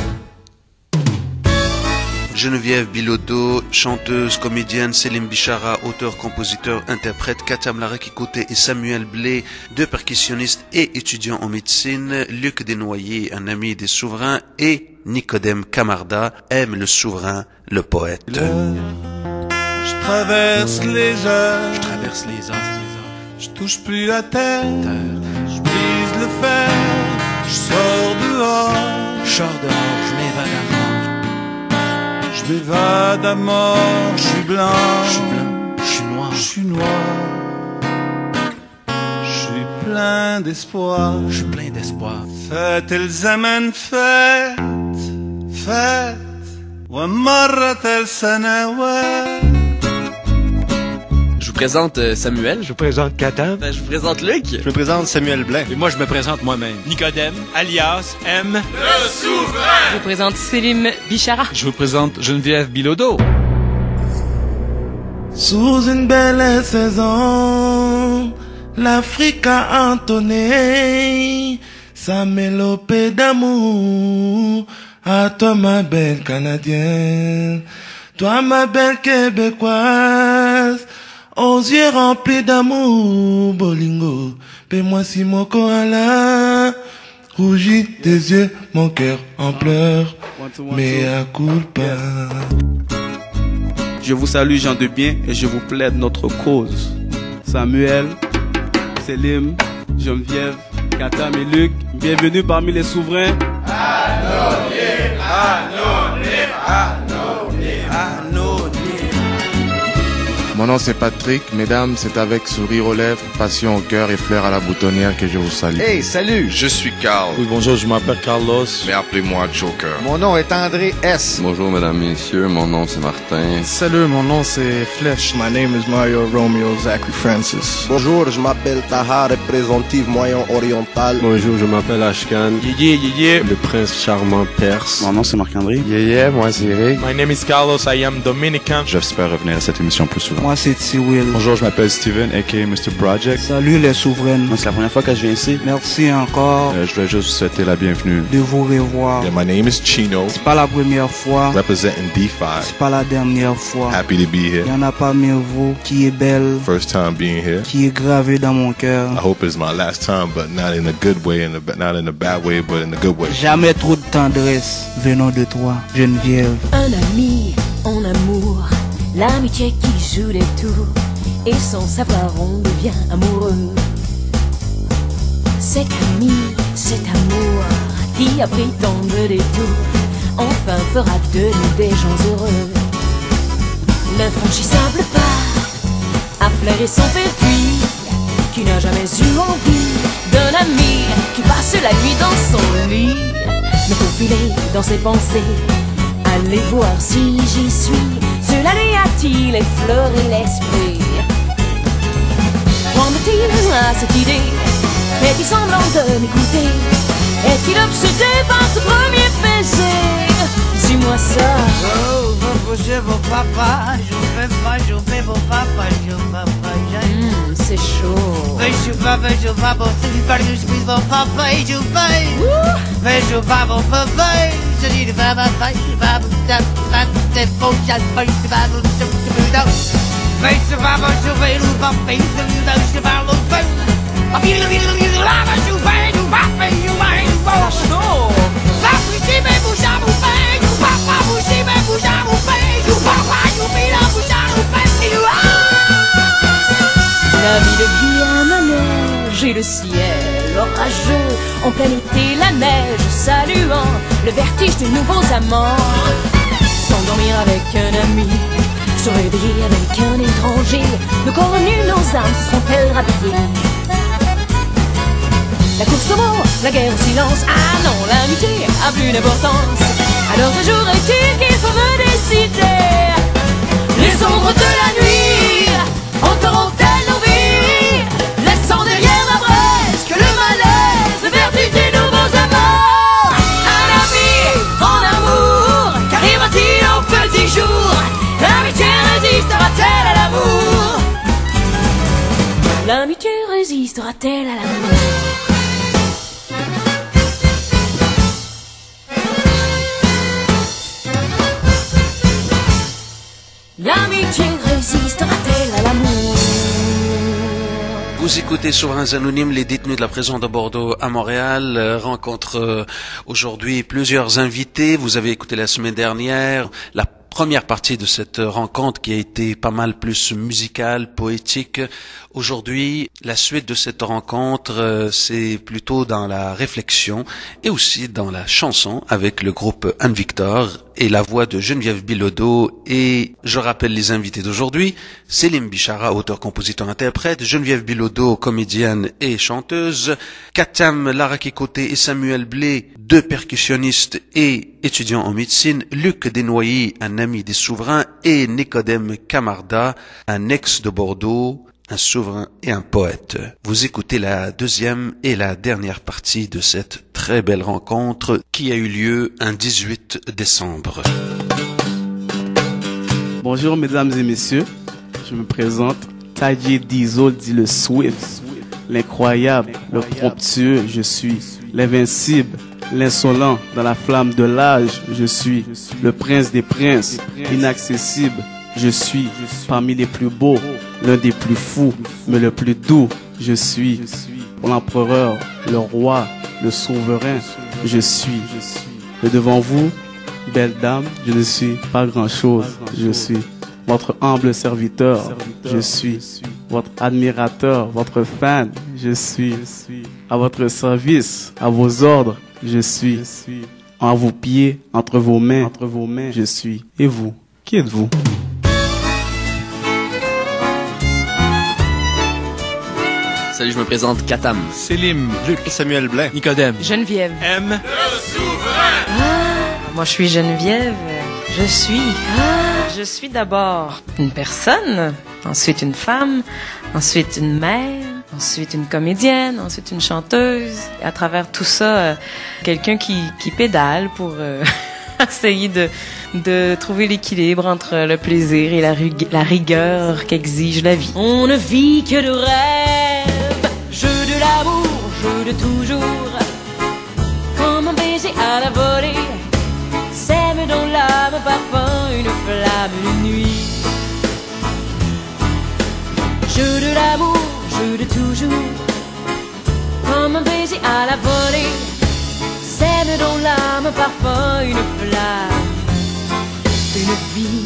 Geneviève Bilodeau, chanteuse, comédienne, Célim Bichara, auteur, compositeur, interprète, Katam Larakikoté et Samuel Blais, 2 percussionnistes et étudiants en médecine, Luc Desnoyers, un ami des souverains, et Nicodème Camarda, aime le souverain, le poète. Je traverse les heures, je touche plus à terre, je brise le fer, je sors dehors, je m'évade à mort. Je m'évade à mort, je suis blanc, je suis noir, je suis noir. Je suis plein d'espoir, Fête الزمن فات فات ومرت السنوات. Je vous présente Samuel. Je vous présente Katam. Je vous présente Luc. Je me présente Samuel Blais. Et moi, je me présente moi-même. Nicodème, alias M. Le souverain. Je vous présente Célim Bichara. Je vous présente Geneviève Bilodeau. Sous une belle saison, l'Afrique a entonné sa mélopée d'amour. À toi ma belle Canadienne, toi ma belle Québécoise, aux yeux remplis d'amour, bolingo, paie-moi si mon koala, rougit des yeux, mon cœur en pleurs, mais à culpa. Je vous salue gens de bien et je vous plaide notre cause. Samuel, Célim, Geneviève, Katam et Luc, bienvenue parmi les souverains. Anonyme, anonyme, anonyme, anonyme. Mon nom c'est Patrick, mesdames, c'est avec sourire aux lèvres, passion au cœur et fleurs à la boutonnière que je vous salue. Hey, salut! Je suis Carl. Oui, bonjour, je m'appelle Carlos. Mais appelez-moi Joker. Mon nom est André S. Bonjour, mesdames, messieurs, mon nom c'est Martin. Salut, mon nom c'est Flèche. My name is Mario Romeo Zachary Francis. Bonjour, je m'appelle Taha, représentative Moyen-Oriental. Bonjour, je m'appelle Ashkan. Yé. Le prince charmant perse. Mon nom c'est Marc-André. Yé, moi c'est Eric. My name is Carlos, I am Dominican. J'espère revenir à cette émission plus souvent. Moi c'est Cyril. Bonjour, je m'appelle Steven, a.k.a. Mr. Project. Salut les souveraines. C'est la première fois que je viens ici. Merci encore. Je voulais juste vous souhaiter la bienvenue. De vous revoir. Yeah, my name is Chino. C'est pas la première fois. Representing D5. C'est pas la dernière fois. Happy to be here. Il y en a parmi vous qui est belle. First time being here. Qui est gravée dans mon cœur. I hope it's my last time, but not in a good way, not in a bad way, but in a good way. Jamais trop de tendresse venant de toi, Geneviève. Un ami en amour, l'amitié qui joue des tours, et sans savoir on devient amoureux. Cet ami, cet amour qui a pris tant de détours, enfin fera de nous des gens heureux. L'infranchissable pas a flairé son pertuis, qui n'a jamais eu envie d'un ami qui passe la nuit dans son lit. Me faufiler dans ses pensées, aller voir si j'y suis. Cela lui a-t-il effleuré l'esprit? Prend-il à cette idée? Fait-il semblant de m'écouter? Est-il obsédé par ce premier baiser? Dis-moi ça. Oh, je veux papa, je fais mon papa, c'est chaud. Je papa, c'est du parler, je suis mon papa, je fais. Mais je vais mon papa, je dis de papa, c'est bon, j'appelle, c'est pas bon, c'est bon. Mais je papa, je fais le papa, je parle au feu. La vie devient manège et le ciel orageux, en plein été la neige saluant le vertige de nouveaux amants. S'endormir avec un ami, se réveiller avec un étranger, nos corps nus, nos âmes se seront-elles rhabillées? La course au mot, la guerre au silence, ah non, l'amitié a plus d'importance. Alors un jour est-il qu'il faut me décider? Les ombres de la nuit hanteront-elles nos vies, laissant derrière la brèche que le malaise, le vertige des nouveaux amants. Un ami en amour, qu'arrivera-t-il au petit jour? L'amitié résistera-t-elle à l'amour? L'amitié résistera-t-elle à l'amour? L'amitié résistera-t-elle à l'amour? Vous écoutez Souverains Anonymes, les détenus de la prison de Bordeaux à Montréal rencontrent aujourd'hui plusieurs invités. Vous avez écouté la semaine dernière la première partie de cette rencontre qui a été pas mal plus musicale, poétique. Aujourd'hui, la suite de cette rencontre, c'est plutôt dans la réflexion et aussi dans la chanson avec le groupe Anne Victor et la voix de Geneviève Bilodeau. Et je rappelle les invités d'aujourd'hui: Selim Bichara, auteur, compositeur, interprète; Geneviève Bilodeau, comédienne et chanteuse; Katam Larakikoté et Samuel Blé, deux percussionnistes et étudiants en médecine; Luc Desnoyers, un ami des souverains; et Nicodème Camarda, un ex de Bordeaux, un souverain et un poète. Vous écoutez la deuxième et la dernière partie de cette très belle rencontre qui a eu lieu un 18 décembre. Bonjour mesdames et messieurs, je me présente, Tadji Dizo dit le Swift, l'incroyable, le promptueux, je suis l'invincible, l'insolent, dans la flamme de l'âge, je suis le prince des princes, inaccessible, je suis parmi les plus beaux, l'un des plus fous, mais le plus doux, je suis l'empereur, le roi, le souverain, je suis. Et devant vous, belle dame, je ne suis pas grand-chose, je suis votre humble serviteur, je suis votre admirateur, votre fan, je suis à votre service, à vos ordres, je suis à vos pieds, entre vos mains, je suis. Et vous, qui êtes-vous? Salut, je me présente, Katam. Selim, Luc, Samuel Blin, Nicodème, Geneviève. M. Le souverain. Moi, je suis Geneviève. Je suis d'abord une personne, ensuite une femme, ensuite une mère, ensuite une comédienne, ensuite une chanteuse. Et à travers tout ça, quelqu'un qui pédale pour essayer de de trouver l'équilibre entre le plaisir et la rigueur qu'exige la vie. On ne vit que de rêves, jeu de l'amour, jeu de toujours, comme un baiser à la volée, sème dans l'âme parfum une flamme, une nuit. Jeu de l'amour, jeu de toujours, comme un baiser à la volée, sème dans l'âme parfum une flamme, une vie.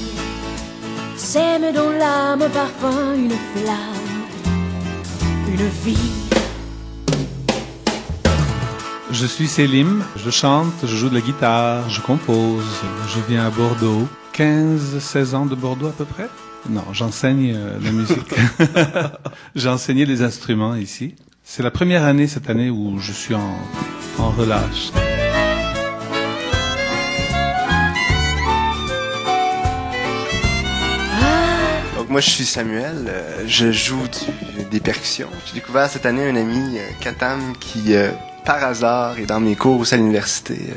Sème dans l'âme parfum une flamme, une vie. Je suis Selim, je chante, je joue de la guitare, je compose, je viens à Bordeaux. 15-16 ans de Bordeaux à peu près? Non, j'enseigne la musique. J'ai enseigné les instruments ici. C'est la première année cette année où je suis en relâche. Donc moi je suis Samuel, je joue des percussions. J'ai découvert cette année un ami, Katam, qui par hasard est dans mes cours aussi à l'université.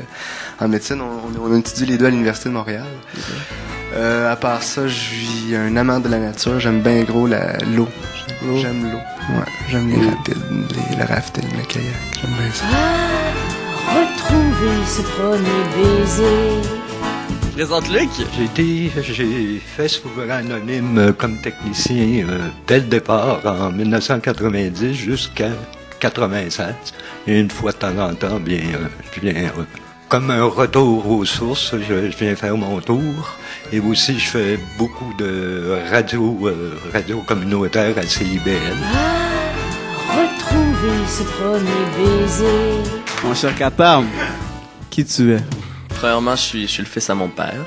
En médecine, on étudie les deux à l'université de Montréal. À part ça, je suis un amant de la nature, j'aime bien gros l'eau. J'aime l'eau. Ouais, j'aime les rapides, le rafting, le kayak, j'aime bien ça. Retrouver ce premier baiser. Présente Luc. J'ai fait Souverain Anonyme comme technicien dès le départ en 1990 jusqu'à 96. Et une fois de temps en temps, je viens comme un retour aux sources, je viens faire mon tour. Et aussi, je fais beaucoup de radio communautaire à CIBL. Retrouver ce premier baiser. Mon cher Katam, qui tu es? Premièrement, je suis le fils à mon père.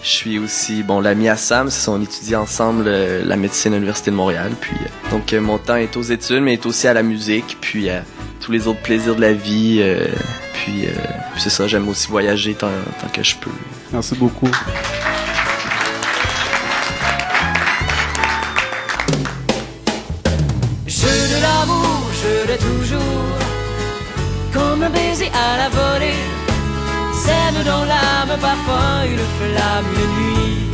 Je suis aussi, l'ami à Sam, on étudie ensemble la médecine à l'Université de Montréal. Puis, donc, mon temps est aux études, mais est aussi à la musique, puis tous les autres plaisirs de la vie. Puis c'est ça, j'aime aussi voyager tant que je peux. Merci beaucoup. Jeu de l'amour, jeu de toujours, comme un baiser à la volée, sème dans l'âme parfois une flamme, une nuit.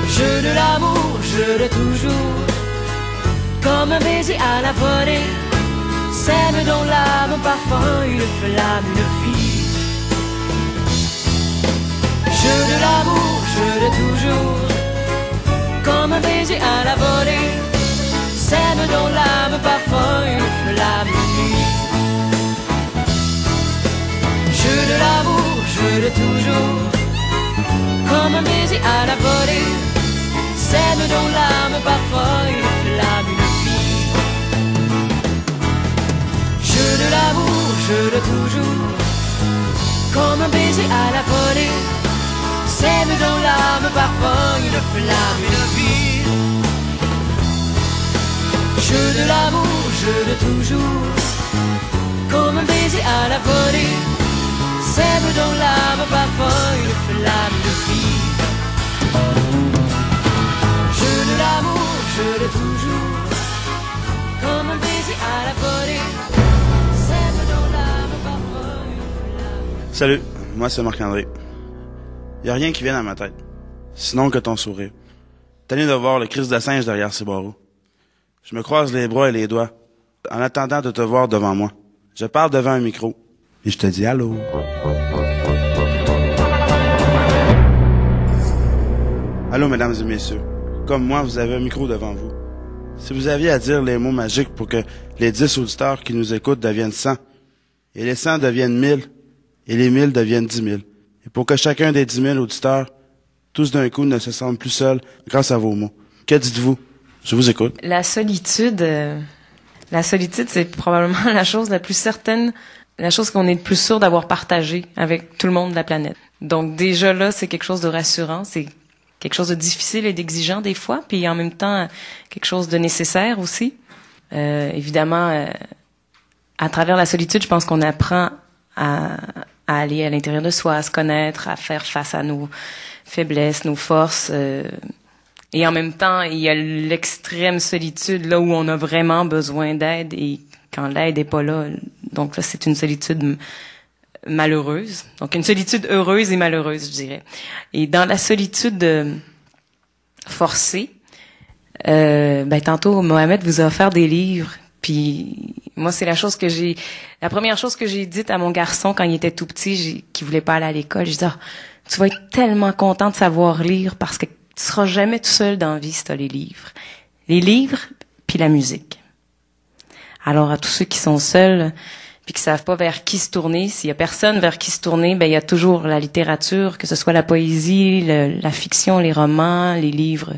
Jeu de l'amour, jeu de toujours, comme un baiser à la volée, sème dans l'âme parfois une flamme, une vie. Jeu de l'amour, jeu de toujours, comme un baiser à la volée, sème dans l'âme parfois une flamme, une nuit. Jeu de l'amour, jeu de toujours, comme un baiser à la volée, sème dans l'âme parfois une flamme, une vie. Jeu de l'amour, jeu de toujours, comme un baiser à la volée, sème dans l'âme parfois une flamme, une vie. Jeu de l'amour, jeu de toujours, comme un baiser à la volée, sème dans l'âme parfois une flamme, une vie. Jeu de l'amour, jeu de toujours, comme un baiser à la volée, sème dans l'âme parfois une flamme. Salut, moi c'est Marc-André. Y a rien qui vient à ma tête, sinon que ton sourire. Tanné de voir le Christ de singe derrière ces barreaux. Je me croise les bras et les doigts, en attendant de te voir devant moi. Je parle devant un micro, et je te dis allô. Allô, mesdames et messieurs. Comme moi, vous avez un micro devant vous. Si vous aviez à dire les mots magiques pour que les 10 auditeurs qui nous écoutent deviennent 100, et les 100 deviennent 1000, et les 1000 deviennent 10 000, et pour que chacun des 10 000 auditeurs, tous d'un coup, ne se sentent plus seuls grâce à vos mots. Que dites-vous? Je vous écoute. La solitude, c'est probablement la chose la plus certaine, la chose qu'on est le plus sûr d'avoir partagée avec tout le monde de la planète. Donc déjà là, c'est quelque chose de rassurant, c'est quelque chose de difficile et d'exigeant des fois, puis en même temps quelque chose de nécessaire aussi. Évidemment, à travers la solitude, je pense qu'on apprend à aller à l'intérieur de soi, à se connaître, à faire face à nos faiblesses, nos forces. Et en même temps, il y a l'extrême solitude, là où on a vraiment besoin d'aide et quand l'aide est pas là. Donc là, c'est une solitude malheureuse. Donc une solitude heureuse et malheureuse, je dirais. Et dans la solitude forcée, tantôt Mohamed vous a offert des livres. Puis moi, c'est la première chose que j'ai dite à mon garçon quand il était tout petit, qui voulait pas aller à l'école. J'ai dit, tu vas être tellement content de savoir lire parce que tu seras jamais tout seul dans la vie si t'as les livres. Les livres, puis la musique. Alors, à tous ceux qui sont seuls, puis qui savent pas vers qui se tourner, s'il y a personne vers qui se tourner, il y a toujours la littérature, que ce soit la poésie, la fiction, les romans, les livres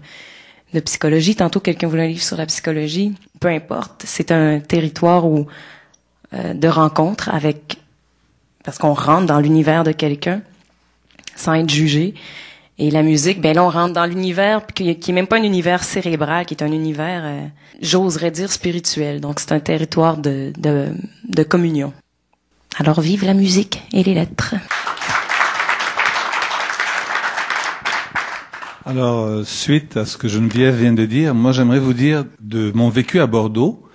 de psychologie. Tantôt, quelqu'un voulait un livre sur la psychologie. Peu importe. C'est un territoire de rencontre parce qu'on rentre dans l'univers de quelqu'un sans être jugé. Et la musique, là, on rentre dans l'univers qui est même pas un univers cérébral, qui est un univers, j'oserais dire, spirituel. Donc, c'est un territoire de communion. Alors, vive la musique et les lettres. Alors, suite à ce que Geneviève vient de dire, moi, j'aimerais vous dire de mon vécu à Bordeaux.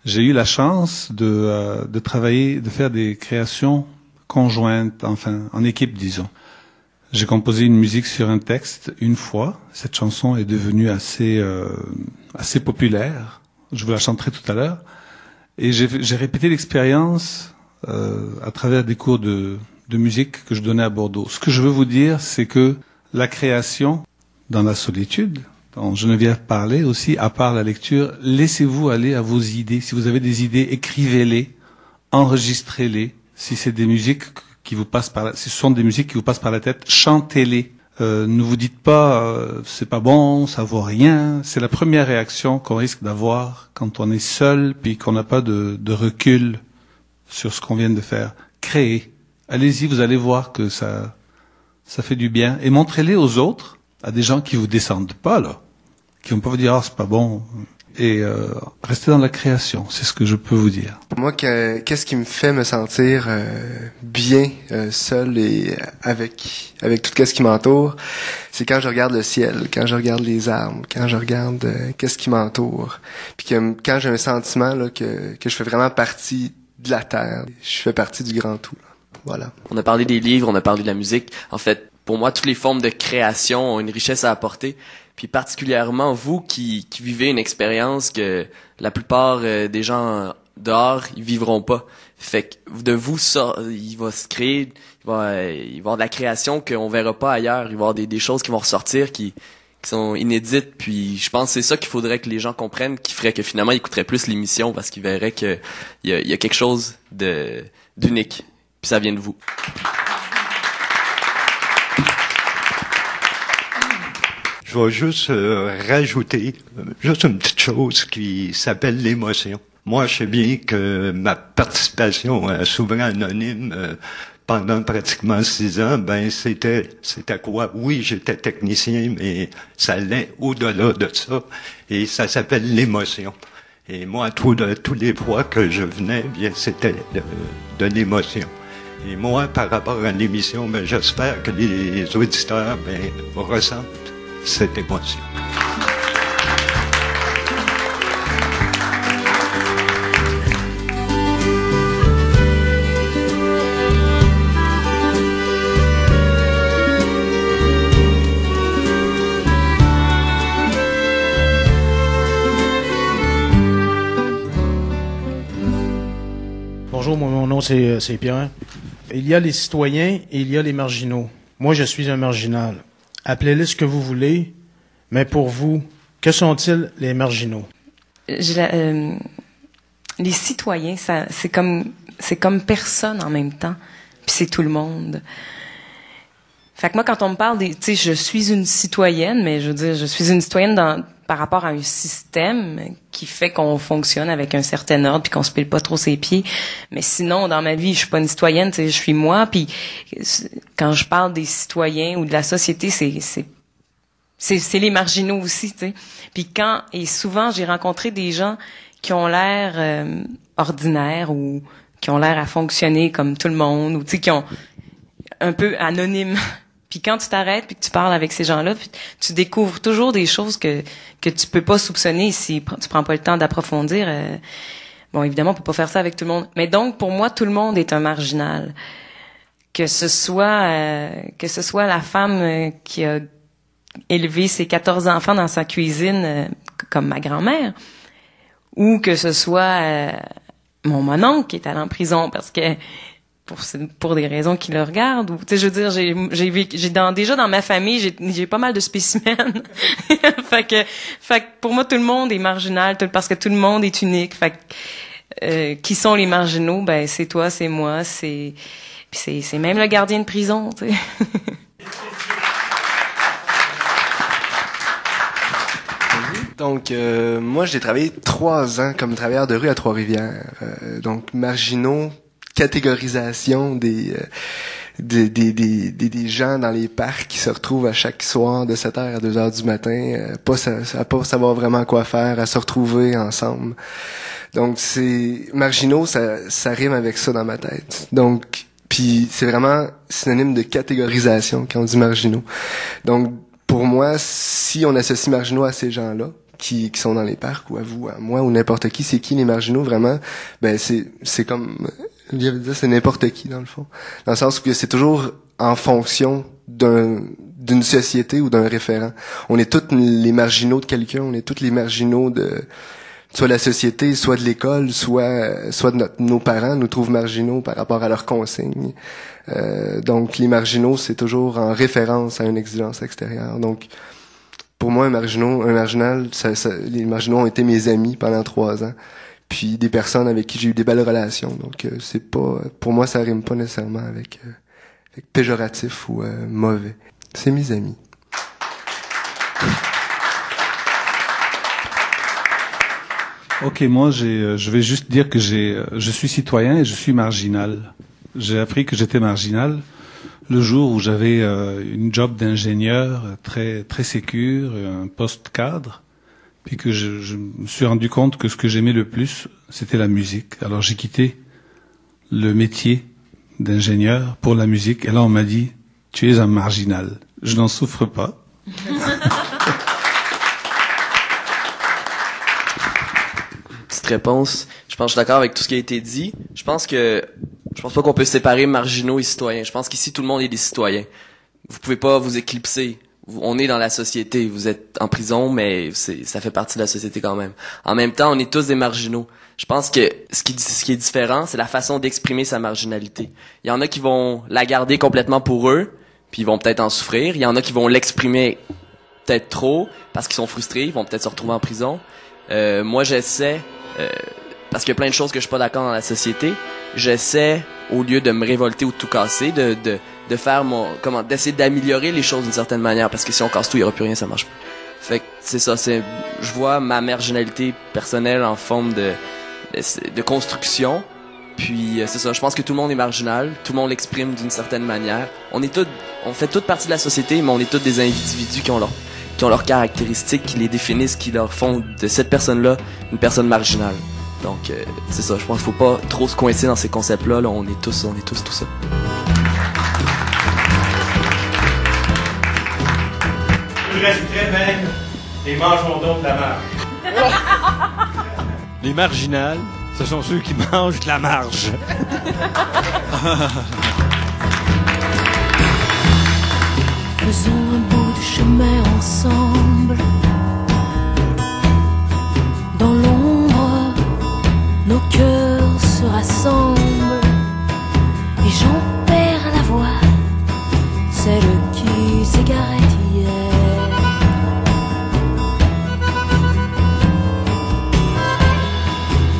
J'ai eu la chance de travailler, de faire des créations conjointes, enfin, en équipe, disons. J'ai composé une musique sur un texte une fois. Cette chanson est devenue assez populaire. Je vous la chanterai tout à l'heure. Et j'ai répété l'expérience à travers des cours de musique que je donnais à Bordeaux. Ce que je veux vous dire, c'est que la création, dans la solitude, dont Geneviève parlait aussi, à part la lecture, laissez-vous aller à vos idées. Si vous avez des idées, écrivez-les, enregistrez-les. Si c'est des musiques qui vous passent si ce sont des musiques qui vous passent par la tête, chantez-les. Ne vous dites pas c'est pas bon, ça vaut rien. C'est la première réaction qu'on risque d'avoir quand on est seul puis qu'on n'a pas de recul sur ce qu'on vient de faire. Créez. Allez-y, vous allez voir que ça fait du bien. Et montrez-les aux autres, à des gens qui vous descendent pas, là. Qui vont pas vous dire, c'est pas bon. Et restez dans la création, c'est ce que je peux vous dire. Moi, qu'est-ce qui me fait me sentir bien seul et avec tout ce qui m'entoure, c'est quand je regarde le ciel, quand je regarde les arbres, quand je regarde qu'est-ce qui m'entoure, puis quand j'ai un sentiment là que je fais vraiment partie de la terre, je fais partie du grand tout. Là. Voilà. On a parlé des livres, on a parlé de la musique. En fait, pour moi, toutes les formes de création ont une richesse à apporter. Puis particulièrement vous qui vivez une expérience que la plupart des gens dehors ils vivront pas. Fait que de vous il va se créer, il va y avoir de la création qu'on verra pas ailleurs. Il va y avoir des choses qui vont ressortir qui sont inédites. Puis je pense que c'est ça qu'il faudrait que les gens comprennent, qui ferait que finalement ils écouteraient plus l'émission parce qu'ils verraient que il y a quelque chose d'unique. Puis ça vient de vous. Je vais juste rajouter juste une petite chose qui s'appelle l'émotion. Moi, je sais bien que ma participation à Souverain Anonyme pendant pratiquement 6 ans, c'était quoi? Oui, j'étais technicien, mais ça allait au-delà de ça. Et ça s'appelle l'émotion. Et moi, tous les fois que je venais, bien, c'était de l'émotion. Et moi, par rapport à l'émission, j'espère que les auditeurs ressentent cette émotion. Bonjour, mon nom c'est Pierre. Il y a les citoyens et il y a les marginaux. Moi, je suis un marginal. Appelez-les ce que vous voulez, mais pour vous, que sont-ils les marginaux? Les citoyens, c'est comme personne en même temps, puis c'est tout le monde. Fait que moi, quand on me parle tu sais, je suis une citoyenne, mais je veux dire, je suis une citoyenne par rapport à un système qui fait qu'on fonctionne avec un certain ordre puis qu'on se pile pas trop ses pieds. Mais sinon, dans ma vie, je suis pas une citoyenne, tu sais, je suis moi. Puis quand je parle des citoyens ou de la société, c'est les marginaux aussi, tu sais. Puis souvent, j'ai rencontré des gens qui ont l'air ordinaires ou qui ont l'air à fonctionner comme tout le monde ou tu sais qui ont un peu anonymes. Puis quand tu t'arrêtes puis que tu parles avec ces gens-là, puis tu découvres toujours des choses que tu peux pas soupçonner si tu prends pas le temps d'approfondir. Bon, évidemment, on peut pas faire ça avec tout le monde. Mais donc, pour moi, tout le monde est un marginal. que ce soit la femme qui a élevé ses 14 enfants dans sa cuisine, comme ma grand-mère, ou que ce soit mon mononcle qui est allé en prison parce que pour des raisons qui le regardent, ou tu sais, je veux dire, déjà dans ma famille, j'ai pas mal de spécimens. fait que pour moi tout le monde est marginal, parce que tout le monde est unique. Fait que qui sont les marginaux? Ben c'est toi, c'est moi, c'est même le gardien de prison, tu sais. Donc, moi, j'ai travaillé 3 ans comme travailleur de rue à Trois-Rivières. Donc, marginaux, catégorisation des gens dans les parcs qui se retrouvent à chaque soir de 7h à 2h du matin, pas savoir vraiment quoi faire, à se retrouver ensemble. Donc, c'est marginaux, ça rime avec ça dans ma tête. Donc, puis c'est vraiment synonyme de catégorisation quand on dit marginaux. Donc, pour moi, si on associe marginaux à ces gens-là, qui sont dans les parcs, ou à vous, à moi, ou n'importe qui, c'est qui les marginaux vraiment? Ben, c'est comme, c'est n'importe qui, dans le fond. Dans le sens que c'est toujours en fonction d'une société ou d'un référent. On est tous les marginaux de quelqu'un, on est tous les marginaux de, soit de la société, soit de l'école, soit de nos parents nous trouvent marginaux par rapport à leurs consignes. Donc, les marginaux, c'est toujours en référence à une exigence extérieure. Donc, pour moi, un marginal, les marginaux ont été mes amis pendant 3 ans. Puis des personnes avec qui j'ai eu des belles relations. Donc c'est pas, pour moi, ça rime pas nécessairement avec péjoratif ou mauvais. C'est mes amis. Ok, moi je vais juste dire que je suis citoyen et je suis marginal. J'ai appris que j'étais marginal le jour où j'avais une job d'ingénieur très très sécure, un poste cadre, puis que je me suis rendu compte que ce que j'aimais le plus, c'était la musique. Alors j'ai quitté le métier d'ingénieur pour la musique, et là on m'a dit « Tu es un marginal ». Je n'en souffre pas. Petite réponse. Je pense que je suis d'accord avec tout ce qui a été dit. Je pense pas qu'on peut séparer marginaux et citoyens. Je pense qu'ici, tout le monde est des citoyens. Vous pouvez pas vous éclipser. On est dans la société. Vous êtes en prison, mais ça fait partie de la société quand même. En même temps, on est tous des marginaux. Je pense que ce qui est différent, c'est la façon d'exprimer sa marginalité. Il y en a qui vont la garder complètement pour eux, puis ils vont peut-être en souffrir. Il y en a qui vont l'exprimer peut-être trop, parce qu'ils sont frustrés, ils vont peut-être se retrouver en prison. Moi, j'essaie, parce qu'il y a plein de choses que je suis pas d'accord dans la société, j'essaie, au lieu de me révolter ou de tout casser, de faire d'essayer d'améliorer les choses d'une certaine manière, parce que si on casse tout, il y aura plus rien, ça marche pas. Fait que c'est ça, je vois ma marginalité personnelle en forme de construction, puis c'est ça, je pense que tout le monde est marginal, tout le monde l'exprime d'une certaine manière. On fait toute partie de la société, mais on est tous des individus qui ont leurs caractéristiques, qui les définissent, qui leur font de cette personne-là une personne marginale. Donc c'est ça, je pense qu'il faut pas trop se coincer dans ces concepts-là, là, on est tous tout ça. Je reste très belle et mangeons donc de la marge. Les marginales, ce sont ceux qui mangent de la marge. Faisons un bout de chemin ensemble. Dans l'ombre, nos cœurs se rassemblent. Et j'en perds la voix, celle qui s'égarait hier.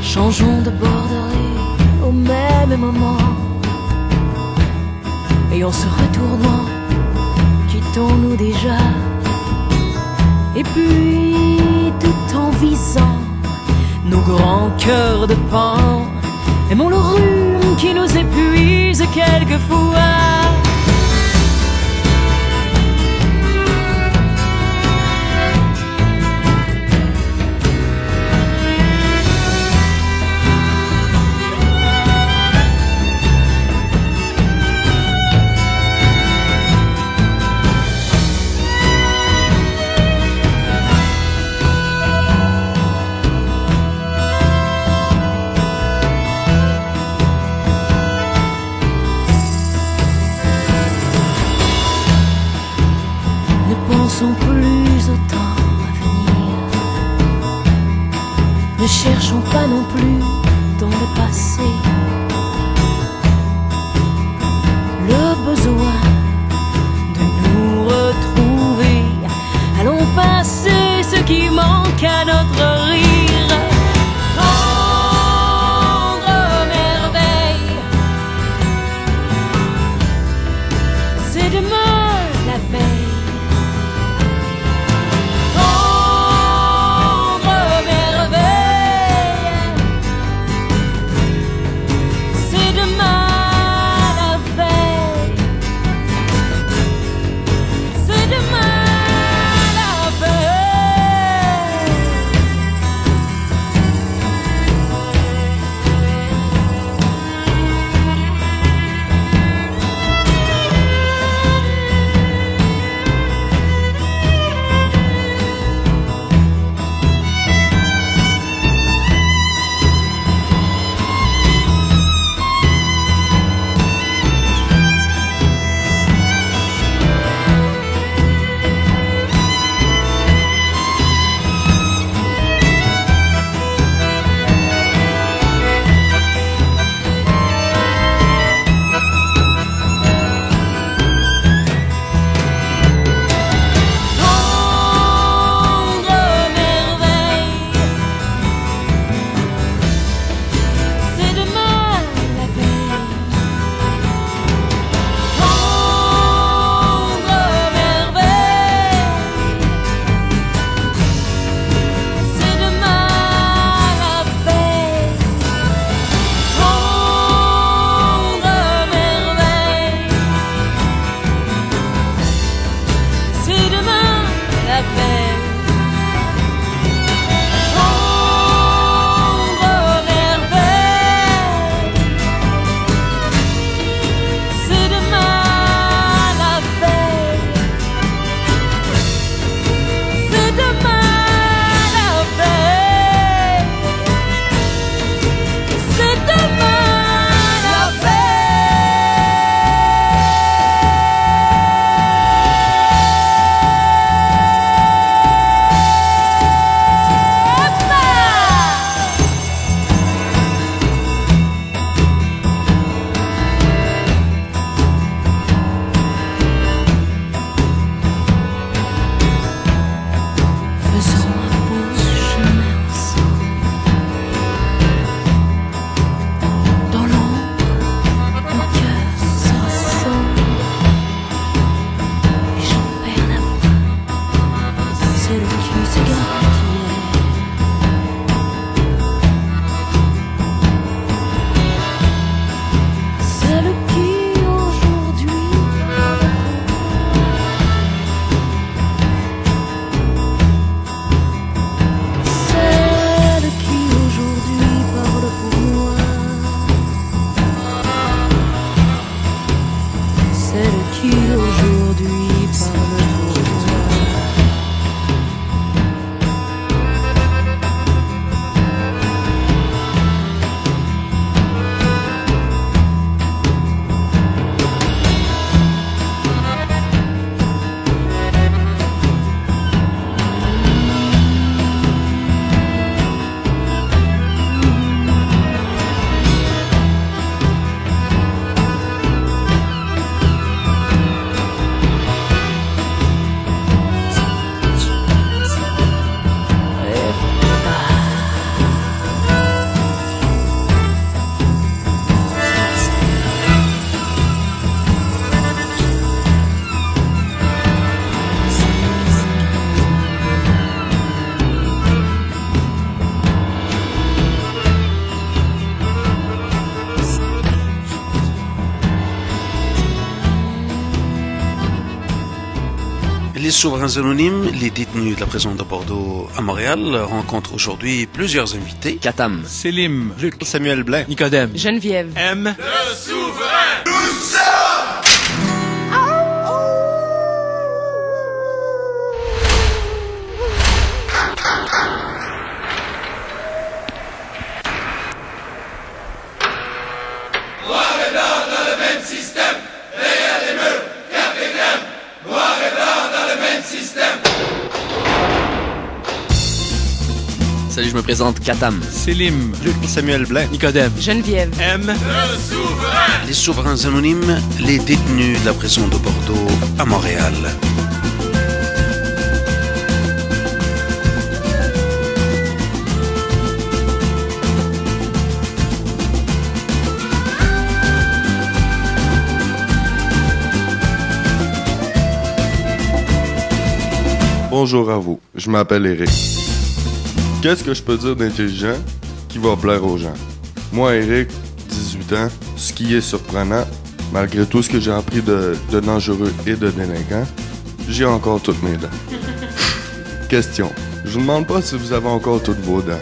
Changeons de borderie au même moment. Et en se retournant, quittons-nous déjà. Et puis, tout en visant nos grands cœurs de pan, aimons le rhume qui nous épuise quelquefois. cherchons pas non plus dans le passé le besoin de nous retrouver. Allons passer ce qui manque à notre rire. Tendre merveille, c'est demain la veille. Les souverains anonymes, les détenus de la prison de Bordeaux à Montréal, rencontrent aujourd'hui plusieurs invités. Katam, Selim, Luc, Samuel Blain, Nicodème, Geneviève, M. Le souverain, nous sommes. Noir et blanc dans le même système, derrière les murs, café crème. Noir et blanc dans le même système. Salut, je me présente Katam. Selim. Luc Samuel Blain. Nicodème. Geneviève. M. Le souverain. Les souverains anonymes, les détenus de la prison de Bordeaux à Montréal. Bonjour à vous, je m'appelle Eric. Qu'est-ce que je peux dire d'intelligent qui va plaire aux gens? Moi, Eric, 18 ans, ce qui est surprenant, malgré tout ce que j'ai appris de dangereux et de délinquant, j'ai encore toutes mes dents. Question. Je vous demande pas si vous avez encore toutes vos dents.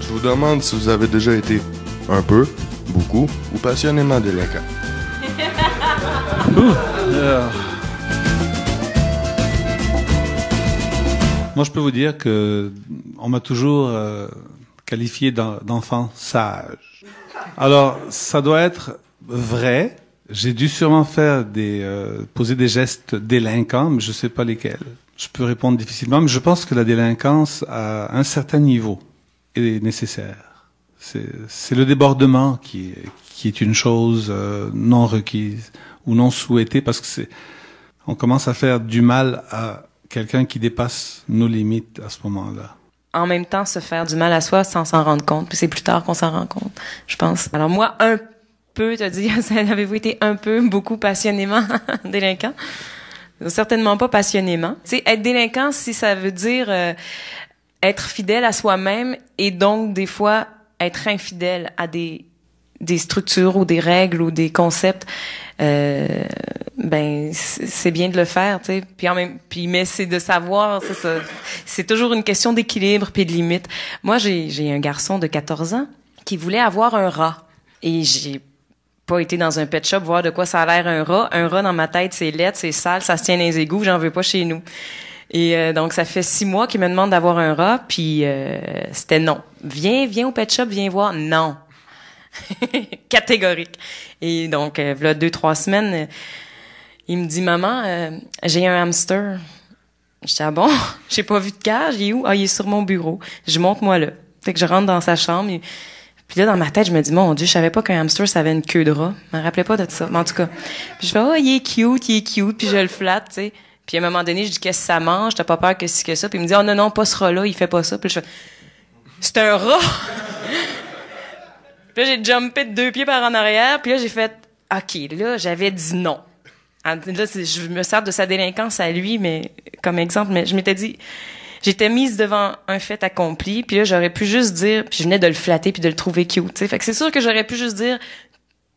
Je vous demande si vous avez déjà été un peu, beaucoup ou passionnément délinquant. Moi, je peux vous dire que on m'a toujours qualifié d'enfant sage. Alors, ça doit être vrai. J'ai dû sûrement faire poser des gestes délinquants, mais je sais pas lesquels. Je peux répondre difficilement, mais je pense que la délinquance à un certain niveau est nécessaire. C'est le débordement qui est une chose non requise ou non souhaitée, parce que on commence à faire du mal à quelqu'un qui dépasse nos limites à ce moment-là. En même temps, se faire du mal à soi sans s'en rendre compte. Puis c'est plus tard qu'on s'en rend compte, je pense. Alors moi, un peu, t'as dit, avez-vous été un peu, beaucoup passionnément délinquant? Certainement pas passionnément. Tu sais, être délinquant, si ça veut dire être fidèle à soi-même et donc des fois être infidèle à des structures ou des règles ou des concepts, ben c'est bien de le faire, tu sais. Mais c'est de savoir, c'est ça. C'est toujours une question d'équilibre puis de limite. Moi, j'ai un garçon de 14 ans qui voulait avoir un rat et j'ai pas été dans un pet shop voir de quoi ça a l'air un rat. Un rat dans ma tête, c'est laid, c'est sale, ça se tient dans les égouts, j'en veux pas chez nous. Et donc ça fait 6 mois qu'il me demande d'avoir un rat, puis c'était non. Viens au pet shop, viens voir. Non. Catégorique. Et donc, voilà 2-3 semaines, il me dit, maman, j'ai un hamster. Je dis, ah bon? J'ai pas vu de cage. Il est où? Ah, il est sur mon bureau. Je monte moi là. Fait que je rentre dans sa chambre. Puis là, dans ma tête, je me dis, mon Dieu, je savais pas qu'un hamster, ça avait une queue de rat. Je me rappelais pas de ça. Mais en tout cas. Puis je fais, oh, il est cute. Puis je le flatte, tu sais. Puis à un moment donné, je dis, qu'est-ce que ça mange? T'as pas peur que ça? Puis il me dit, oh non, pas ce rat-là, il fait pas ça. Puis je fais, c'est un rat! Puis là, j'ai jumpé de 2 pieds par en arrière, puis là, j'ai fait, OK, là, j'avais dit non. Là, je me sers de sa délinquance à lui, mais comme exemple, mais je m'étais dit, j'étais mise devant un fait accompli, puis là, j'aurais pu juste dire, puis je venais de le flatter puis de le trouver cute, tu sais. Fait que c'est sûr que j'aurais pu juste dire,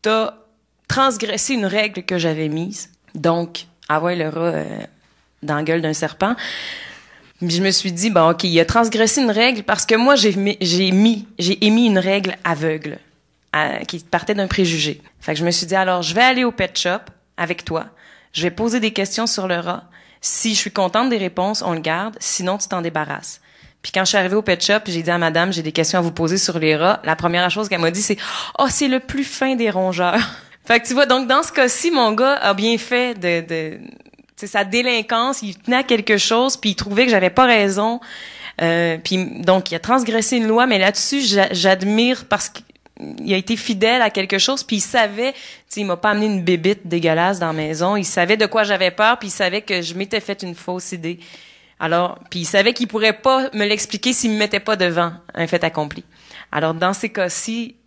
t'as transgressé une règle que j'avais mise, donc, avoir le rat dans la gueule d'un serpent. Puis je me suis dit, bon, OK, il a transgressé une règle parce que moi, j'ai émis une règle aveugle. Qui partait d'un préjugé. Fait que je me suis dit, alors, je vais aller au pet shop avec toi. Je vais poser des questions sur le rat. Si je suis contente des réponses, on le garde. Sinon, tu t'en débarrasses. Puis quand je suis arrivée au pet shop, j'ai dit à madame, j'ai des questions à vous poser sur les rats. La première chose qu'elle m'a dit, c'est, oh, c'est le plus fin des rongeurs. Fait que tu vois, donc dans ce cas-ci, mon gars a bien fait c'est sa délinquance, il tenait à quelque chose, puis il trouvait que j'avais pas raison. Puis donc, il a transgressé une loi, mais là-dessus, j'admire parce que il a été fidèle à quelque chose, puis il savait, tu sais, il m'a pas amené une bébite dégueulasse dans la maison, il savait de quoi j'avais peur, puis il savait que je m'étais fait une fausse idée. Alors, puis il savait qu'il pourrait pas me l'expliquer s'il me mettait pas devant un fait accompli. Alors, dans ces cas-ci,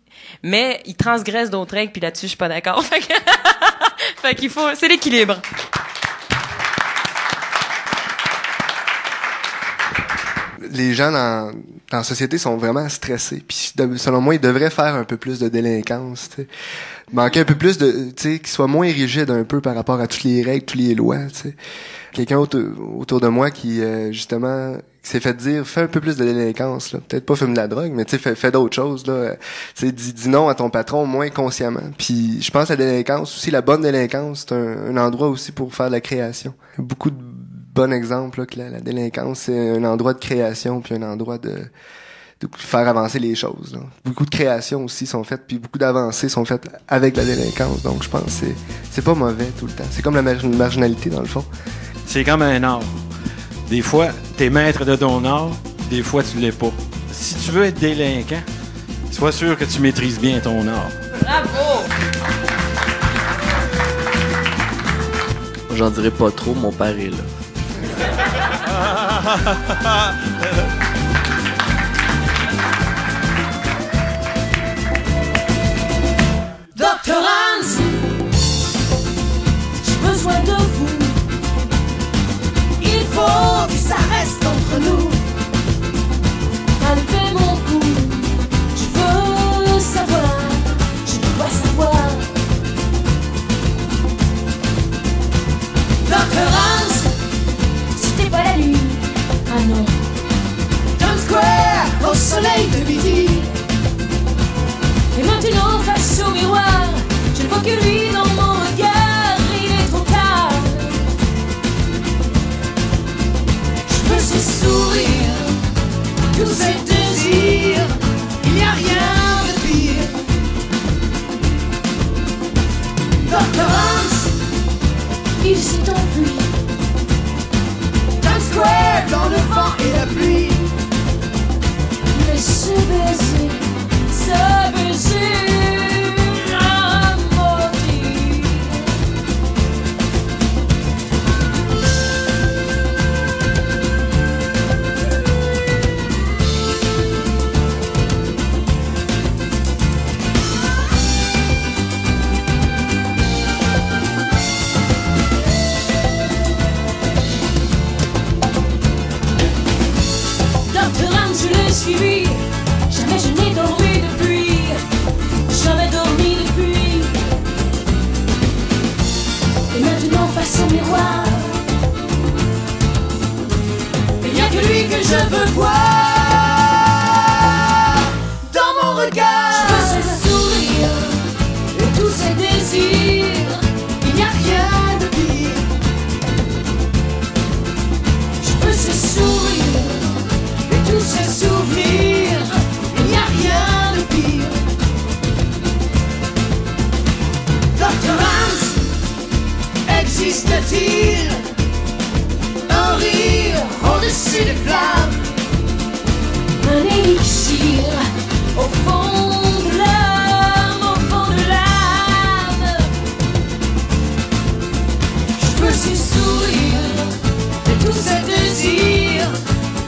mais il transgresse d'autres règles, puis là-dessus, je suis pas d'accord. Fait qu'il faut, c'est l'équilibre. Les gens dans la société sont vraiment stressés. Puis selon moi, ils devraient faire un peu plus de délinquance, tu sais. Manquer un peu plus de, tu sais, qu'ils soient moins rigides un peu par rapport à toutes les règles, toutes les lois, tu sais. Quelqu'un autour de moi qui justement s'est fait dire, fais un peu plus de délinquance, là. Peut-être pas fume de la drogue, mais tu sais, fais d'autres choses, là. Tu sais, dis non à ton patron moins consciemment. Puis je pense que la délinquance aussi, la bonne délinquance, c'est un endroit aussi pour faire de la création. Beaucoup de bon exemple là, que la délinquance, c'est un endroit de création puis un endroit de faire avancer les choses. Là. Beaucoup de créations aussi sont faites puis beaucoup d'avancées sont faites avec la délinquance. Donc je pense que c'est pas mauvais tout le temps. C'est comme la marginalité dans le fond. C'est comme un art. Des fois, t'es maître de ton art, des fois tu l'es pas. si tu veux être délinquant, sois sûr que tu maîtrises bien ton art. Bravo! J'en dirai pas trop, mon père est là. Dr. Hans, j'ai besoin de vous. Il faut que ça reste entre nous. Enlevez mon cou, je veux savoir, je dois savoir. Dr. Hans, c'était pas la nuit, ah non. Times Square, au soleil de midi. Et maintenant face au miroir, je ne vois que lui dans mon regard. Il est trop tard. Je veux ce sourire, tous ces désirs. Il n'y a rien de pire. Dr. Hans, il s'est enfui. Times Square dans le vent et la pluie. Mais ce baiser, ah, maudit. Dr. Hans, je l'ai suivi. Jamais je n'ai dormi depuis. Jamais dormi depuis. Et maintenant face au miroir, il n'y a que lui que je veux voir. Dans mon regard, je veux ce sourire et tous ces désirs. Il n'y a rien de pire. Je veux ce sourire et tous ces souvenirs. Il n'y a rien de pire. Dr. Hans, existe-t-il un rire au-dessus des flammes? Un élixir au fond de l'âme, au fond de l'âme. Je veux ce sourire et tous ces désirs.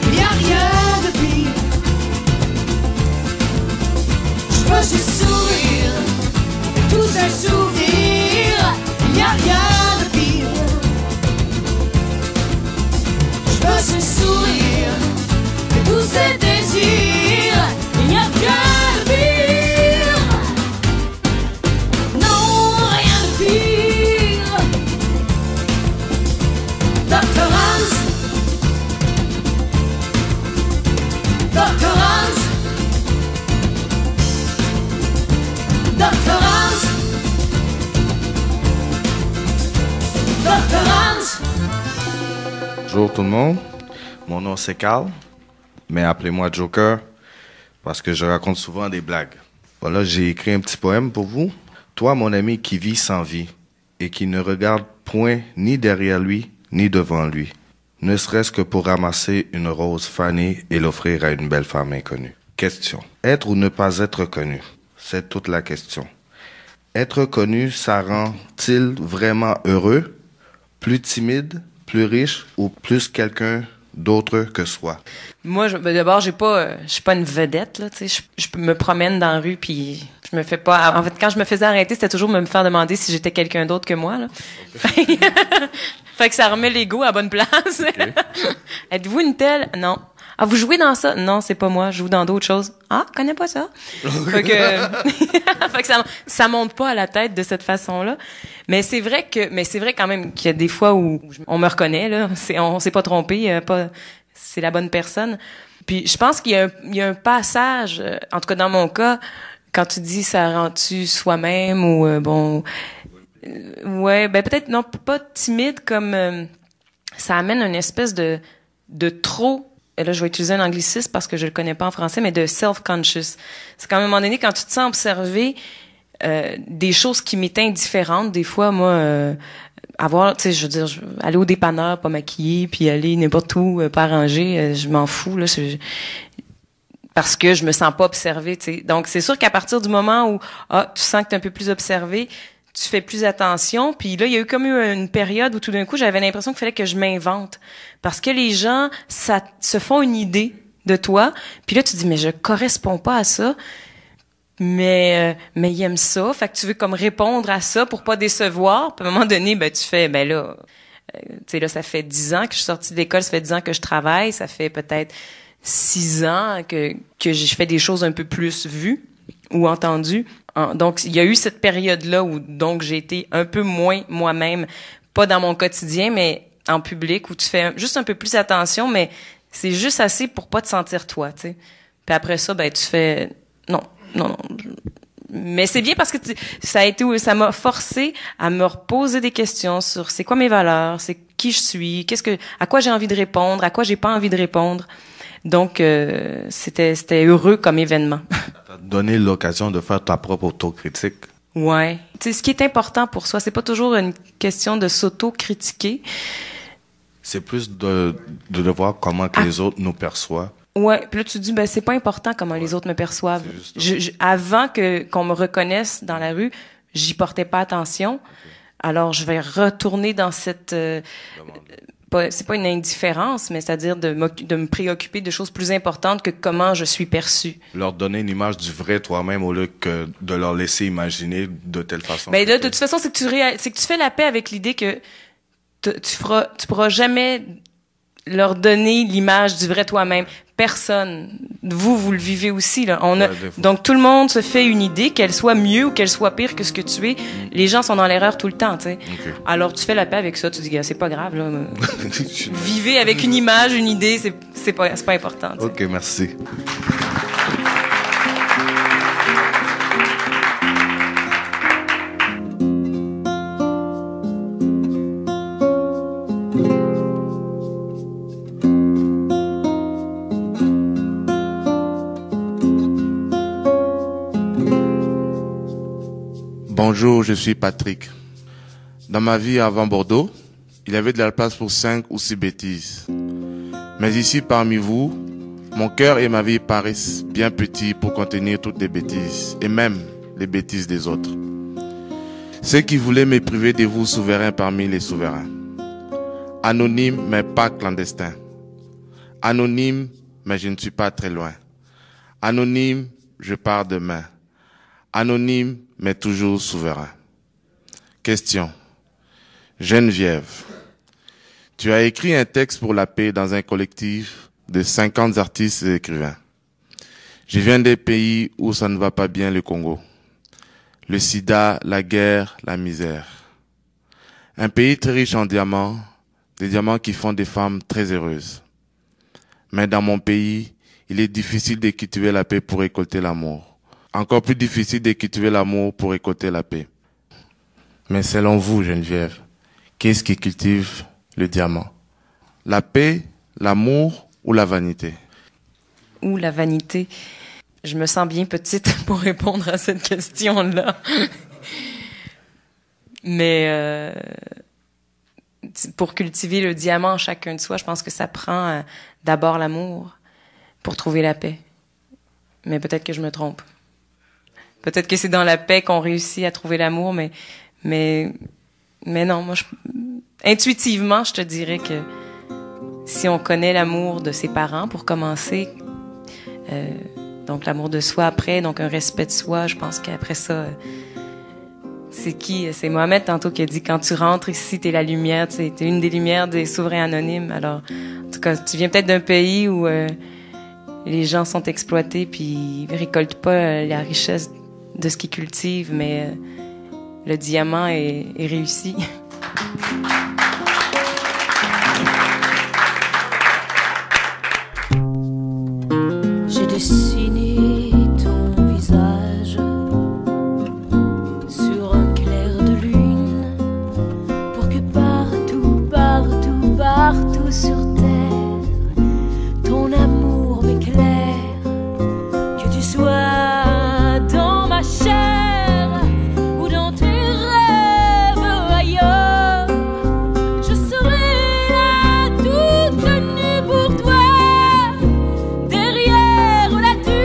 Il n'y a rien de pire. Je veux ce sourire et tous ces souvenirs. Il n'y a rien de pire. Je veux ce sourire et tous ces désirs. Il n'y a rien de pire. Non, rien de pire. Dr. Hans, Dr. Hans, Dr. Hans, Dr. Hans. Bonjour tout le monde, mon nom c'est Carl, mais appelez-moi Joker parce que je raconte souvent des blagues. Voilà, j'ai écrit un petit poème pour vous. Toi, mon ami qui vit sans vie et qui ne regarde point ni derrière lui ni devant lui, ne serait-ce que pour ramasser une rose fanée et l'offrir à une belle femme inconnue. Question. Être ou ne pas être connu? C'est toute la question. Être connu, ça rend-il vraiment heureux, plus timide, plus riche ou plus quelqu'un d'autre que soi? Moi, d'abord, je suis pas une vedette, là, tu sais. Je me promène dans la rue, puis je me fais pas. En fait, quand je me faisais arrêter, c'était toujours me faire demander si j'étais quelqu'un d'autre que moi, là. Okay. Fait que ça remet l'ego à la bonne place. Okay. Êtes-vous une telle? Non. Ah, vous jouez dans ça? Non, c'est pas moi. Je joue dans d'autres choses. Ah, connais pas ça. Fait que, fait que ça monte pas à la tête de cette façon-là. Mais c'est vrai quand même qu'il y a des fois où on me reconnaît, là. On s'est pas trompé, c'est la bonne personne. Puis je pense qu'il y a un passage, en tout cas dans mon cas, quand tu dis ça rend-tu soi-même ou ouais, ben peut-être non pas timide comme ça amène une espèce de trop. Et là, je vais utiliser un anglicisme parce que je le connais pas en français, mais de self-conscious. C'est qu'à un moment donné, quand tu te sens observer des choses qui m'étaient indifférentes, des fois, moi, avoir, tu sais, je veux dire, aller au dépanneur, pas maquiller, puis aller n'importe où, pas arranger, je m'en fous, là. parce que je me sens pas observée, tu sais. Donc, c'est sûr qu'à partir du moment où, tu sens que t'es un peu plus observé, tu fais plus attention. Puis là, il y a eu comme une période où tout d'un coup, j'avais l'impression qu'il fallait que je m'invente. Parce que les gens, se font une idée de toi. Puis là, tu te dis, mais je corresponds pas à ça. Mais ils aiment ça. Fait que tu veux comme répondre à ça pour pas décevoir. Puis à un moment donné, tu fais, là, tu sais, là, ça fait 10 ans que je suis sortie de l'école, ça fait 10 ans que je travaille, ça fait peut-être 6 ans que je fais des choses un peu plus vues ou entendues. Donc, il y a eu cette période-là où, donc, j'ai été un peu moins moi-même, pas dans mon quotidien, mais en public, où tu fais juste un peu plus attention, mais c'est juste assez pour pas te sentir toi, tu sais. Puis après ça, tu fais, non. Mais c'est bien parce que ça m'a forcé à me reposer des questions sur c'est quoi mes valeurs, c'est qui je suis, à quoi j'ai envie de répondre, à quoi j'ai pas envie de répondre. Donc, c'était heureux comme événement. Ça t'a donné l'occasion de faire ta propre autocritique. Ouais. Tu sais, ce qui est important pour soi, c'est pas toujours une question de s'auto-critiquer. C'est plus de voir comment que les autres nous perçoivent. Ouais, puis là tu te dis c'est pas important comment les autres me perçoivent. Avant qu'on me reconnaisse dans la rue, j'y portais pas attention. Alors je vais retourner dans cette c'est pas une indifférence, mais c'est-à-dire de me préoccuper de choses plus importantes que comment je suis perçue. Leur donner une image du vrai toi-même au lieu que de leur laisser imaginer de telle façon. Mais là de toute façon, c'est que tu fais la paix avec l'idée que tu pourras jamais leur donner l'image du vrai toi-même. Personne. Vous le vivez aussi, là. Donc, tout le monde se fait une idée, qu'elle soit mieux ou qu'elle soit pire que ce que tu es. Les gens sont dans l'erreur tout le temps, tu sais. Okay. Alors, tu fais la paix avec ça. Tu dis, c'est pas grave, là. Vivez avec une image, une idée, c'est pas important, t'sais. OK, merci. Bonjour, je suis Patrick. Dans ma vie avant Bordeaux, il y avait de la place pour 5 ou 6 bêtises. Mais ici, parmi vous, mon cœur et ma vie paraissent bien petits pour contenir toutes les bêtises, et même les bêtises des autres. Ceux qui voulaient me priver de vous souverains parmi les souverains. Anonyme, mais pas clandestin. Anonyme, mais je ne suis pas très loin. Anonyme, je pars demain. Anonyme, mais toujours souverain. Question. Geneviève, tu as écrit un texte pour la paix dans un collectif de 50 artistes et écrivains. Je viens des pays où ça ne va pas bien, le Congo. Le sida, la guerre, la misère. Un pays très riche en diamants, des diamants qui font des femmes très heureuses. Mais dans mon pays, il est difficile de cultiver la paix pour récolter l'amour. Encore plus difficile de cultiver l'amour pour récolter la paix. Mais selon vous, Geneviève, qu'est-ce qui cultive le diamant? La paix, l'amour ou la vanité? Ou la vanité. Je me sens bien petite pour répondre à cette question-là. Mais pour cultiver le diamant en chacun de soi, je pense que ça prend d'abord l'amour pour trouver la paix. Mais peut-être que je me trompe. Peut-être que c'est dans la paix qu'on réussit à trouver l'amour, mais non, moi, intuitivement, je te dirais que si on connaît l'amour de ses parents, pour commencer, donc l'amour de soi après, donc un respect de soi, je pense qu'après ça, c'est Mohamed tantôt qui a dit, quand tu rentres ici, t'es la lumière, t'es une des lumières des souverains anonymes. Alors, en tout cas, tu viens peut-être d'un pays où les gens sont exploités puis ils récoltent pas la richesse de ce qu'ils cultivent, mais le diamant est réussi. J'ai dessiné ton visage sur un clair de lune pour que partout, partout, partout sur terre, ton amour m'éclaire, que tu sois dans ma chair ou dans tes rêves ailleurs, je serai là toute nue pour toi, derrière la dune.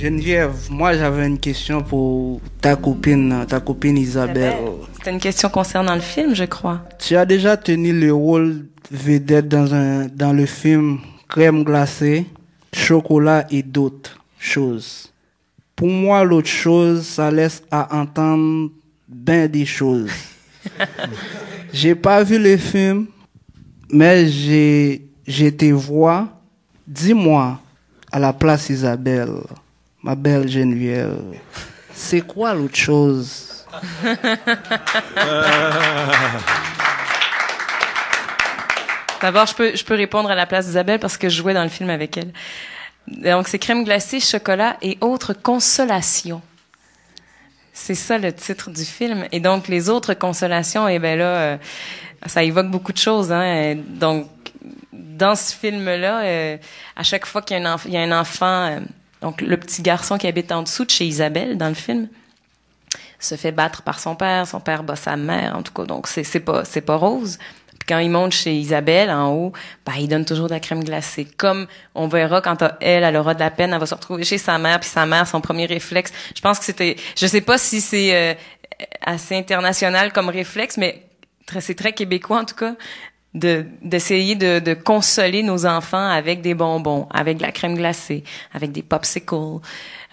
Geneviève, moi j'avais une question pour ta copine Isabelle. C'était une question concernant le film, je crois. Tu as déjà tenu le rôle vedette dans le film Crème glacée, Chocolat et d'autres choses. Pour moi, l'autre chose, ça laisse à entendre bien des choses. J'ai pas vu le film, mais j'ai te vois. Dis-moi, à la place Isabelle, ma belle Geneviève, c'est quoi l'autre chose? D'abord, je peux répondre à la place d'Isabelle parce que je jouais dans le film avec elle. Donc, c'est crème glacée, chocolat et autres consolations. C'est ça le titre du film. Et donc, les autres consolations, eh ben là, ça évoque beaucoup de choses, hein. Donc, dans ce film-là, à chaque fois qu'il y a un enfant, donc le petit garçon qui habite en dessous de chez Isabelle, dans le film, se fait battre par son père bat sa mère, en tout cas. Donc, c'est pas rose. Puis quand il monte chez Isabelle, en haut, il donne toujours de la crème glacée. Comme on verra quand elle aura de la peine, elle va se retrouver chez sa mère, puis sa mère, son premier réflexe. Je pense que je sais pas si c'est assez international comme réflexe, mais c'est très québécois, en tout cas, d'essayer de consoler nos enfants avec des bonbons, avec de la crème glacée, avec des popsicles,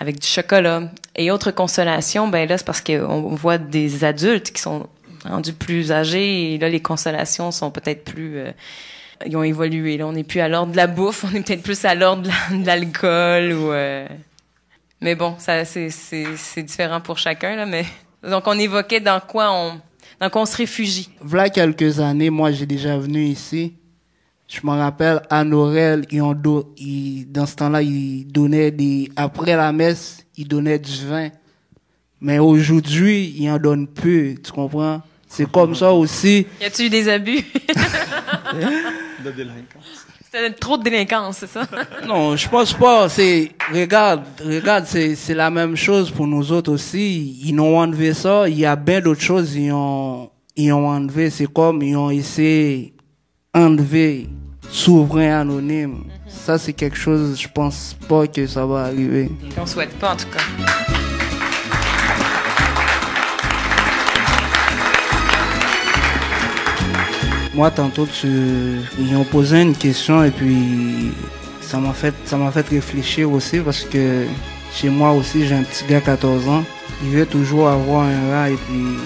avec du chocolat. Et autre consolation, là, c'est parce qu'on voit des adultes qui sont rendus plus âgés, et là, les consolations sont peut-être plus... ils ont évolué, là. On n'est plus à l'ordre de la bouffe, on est peut-être plus à l'ordre de l'alcool, ou... Mais bon, ça, c'est différent pour chacun, là, mais... Donc, on évoquait dans quoi on se réfugie. Voilà quelques années, moi, j'ai déjà venu ici. Je me rappelle, à Noël, dans ce temps-là, ils donnaient après la messe, ils donnaient du vin. Mais aujourd'hui, ils en donnent peu, tu comprends? C'est comme ça aussi. Y a-tu eu des abus? De délinquance. C'était trop de délinquance, c'est ça? Non, je pense pas. Regarde, c'est la même chose pour nous autres aussi. Ils ont enlevé ça. Il y a bien d'autres choses, ils ont enlevé. C'est comme, ils ont essayé d'enlever souverain anonyme. Ça, c'est quelque chose, je pense pas que ça va arriver. On souhaite pas, en tout cas. Moi, tantôt, ils ont posé une question et puis ça m'a fait réfléchir aussi parce que chez moi aussi, j'ai un petit gars 14 ans. Il veut toujours avoir un rat et puis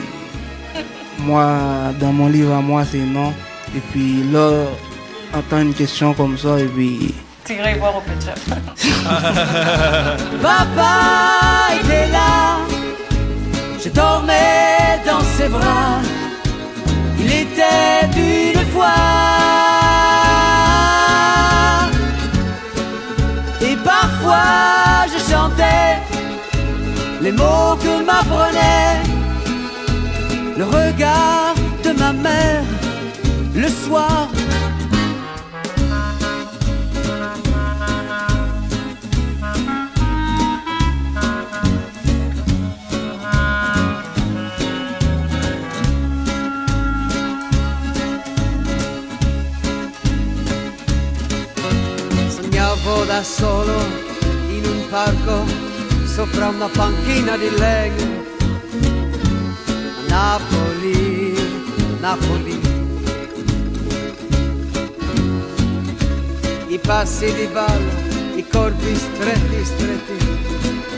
moi, dans mon livre à moi, c'est non. Et puis là, entend une question comme ça et puis... Tu irais voir au Pet Shop. Papa était là, je dormais dans ses bras. Il était une fois. Et parfois je chantais les mots que m'apprenait le regard de ma mère le soir. Da solo in un parco sopra una panchina di legno a Napoli, Napoli. I passi di ballo, i corpi stretti, stretti,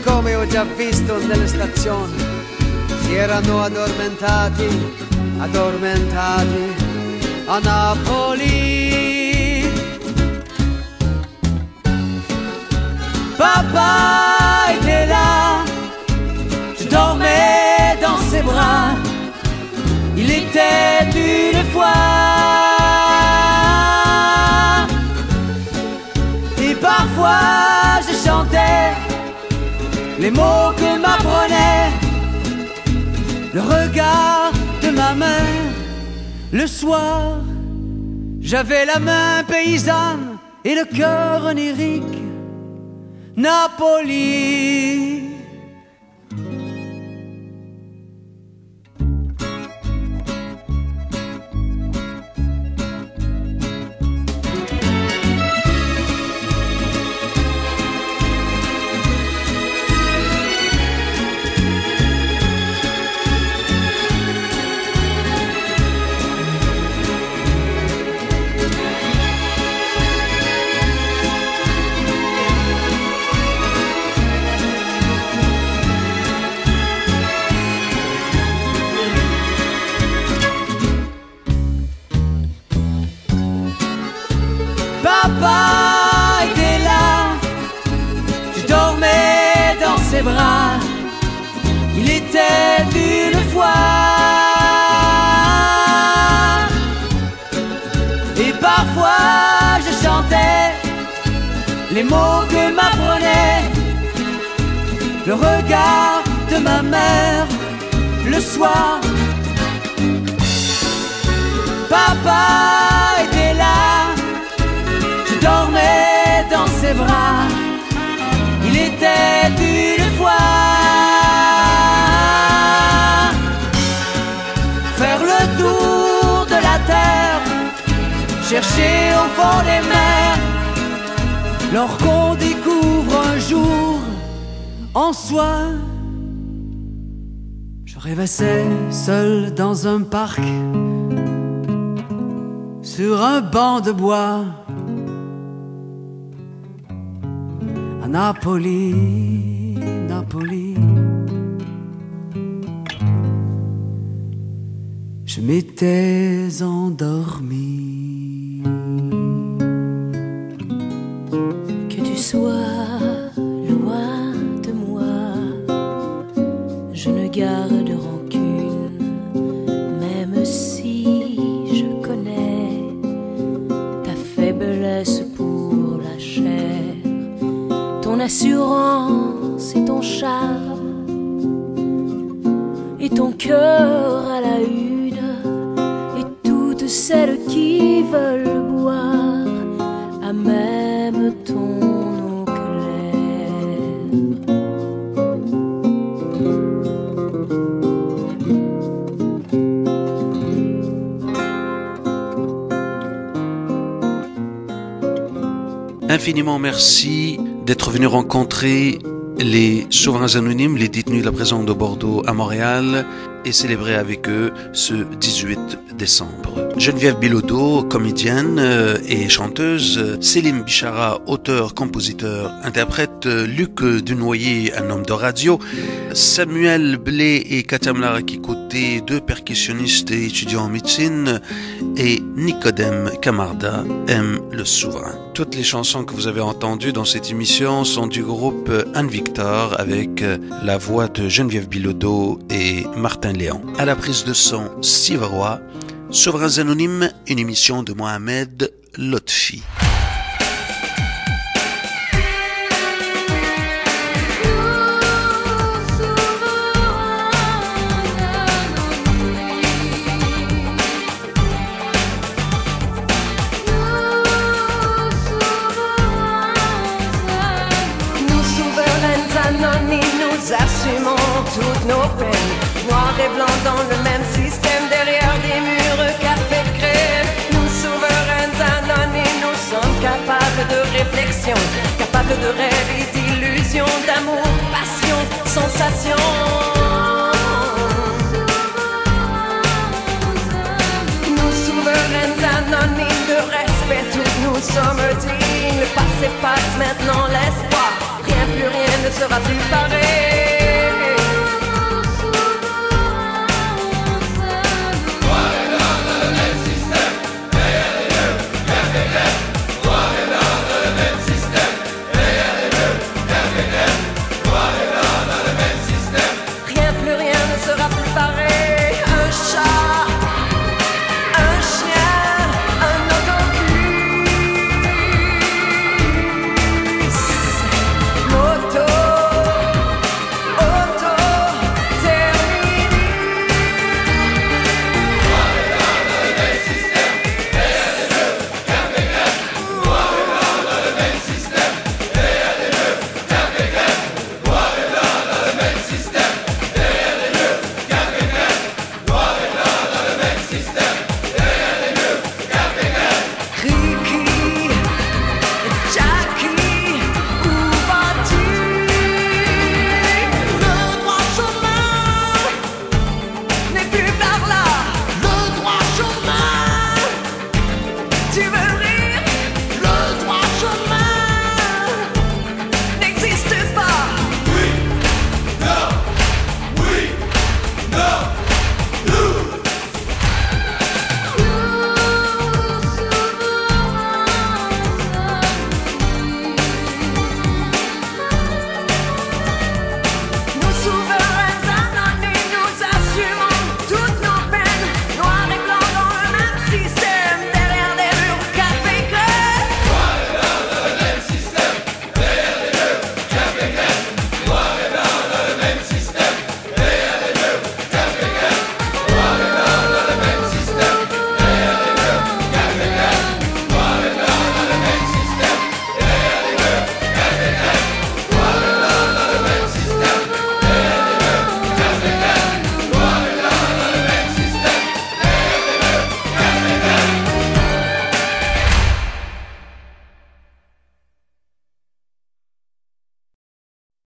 come ho già visto nelle stazioni, si erano addormentati, addormentati a Napoli. Papa était là, je dormais dans ses bras. Il était une fois. Et parfois je chantais les mots que m'apprenait le regard de ma mère le soir. J'avais la main paysanne et le cœur onirique. Napoli. dormais dans ses bras, il était une fois. Et parfois je chantais les mots que m'apprenait le regard de ma mère le soir. Papa était là, je dormais dans ses bras, il était une fois. Faire le tour de la terre, chercher au fond des mers, l'or qu'on découvre un jour en soi. Je rêvassais seul dans un parc, sur un banc de bois, à Napoli, Napoli. Je m'étais endormi. Que tu sois loin de moi, je ne garde rancune, même si je connais ta faiblesse pour la chair, ton assurance et ton charme, et ton cœur à la une, et toutes celles qui veulent boire à même ton eau claire. Infiniment merci d'être venu rencontrer les Souverains Anonymes, les détenus de la prison de Bordeaux à Montréal, et célébrer avec eux ce 18 décembre. Geneviève Bilodeau, comédienne et chanteuse, Selim Bichara, auteur, compositeur, interprète, Luc Dunoyer, un homme de radio, Samuel Blé et Katam Larakikoté, deux percussionnistes et étudiants en médecine, et Nicodème Camarda, aime le souverain. Toutes les chansons que vous avez entendues dans cette émission sont du groupe Anne Victor avec la voix de Geneviève Bilodeau et Martin Léon. À la prise de son, Steve Roy. Souverains Anonymes, une émission de Mohamed Lotfi. Assumons toutes nos peines, noir et blanc dans le même système, derrière des murs café crème. Nous souverains anonymes, nous sommes capables de réflexion, capables de rêve et d'illusion, d'amour, passion, sensation. Nous souverains anonymes, de respect, tous nous sommes dignes. Le passé passe, maintenant laisse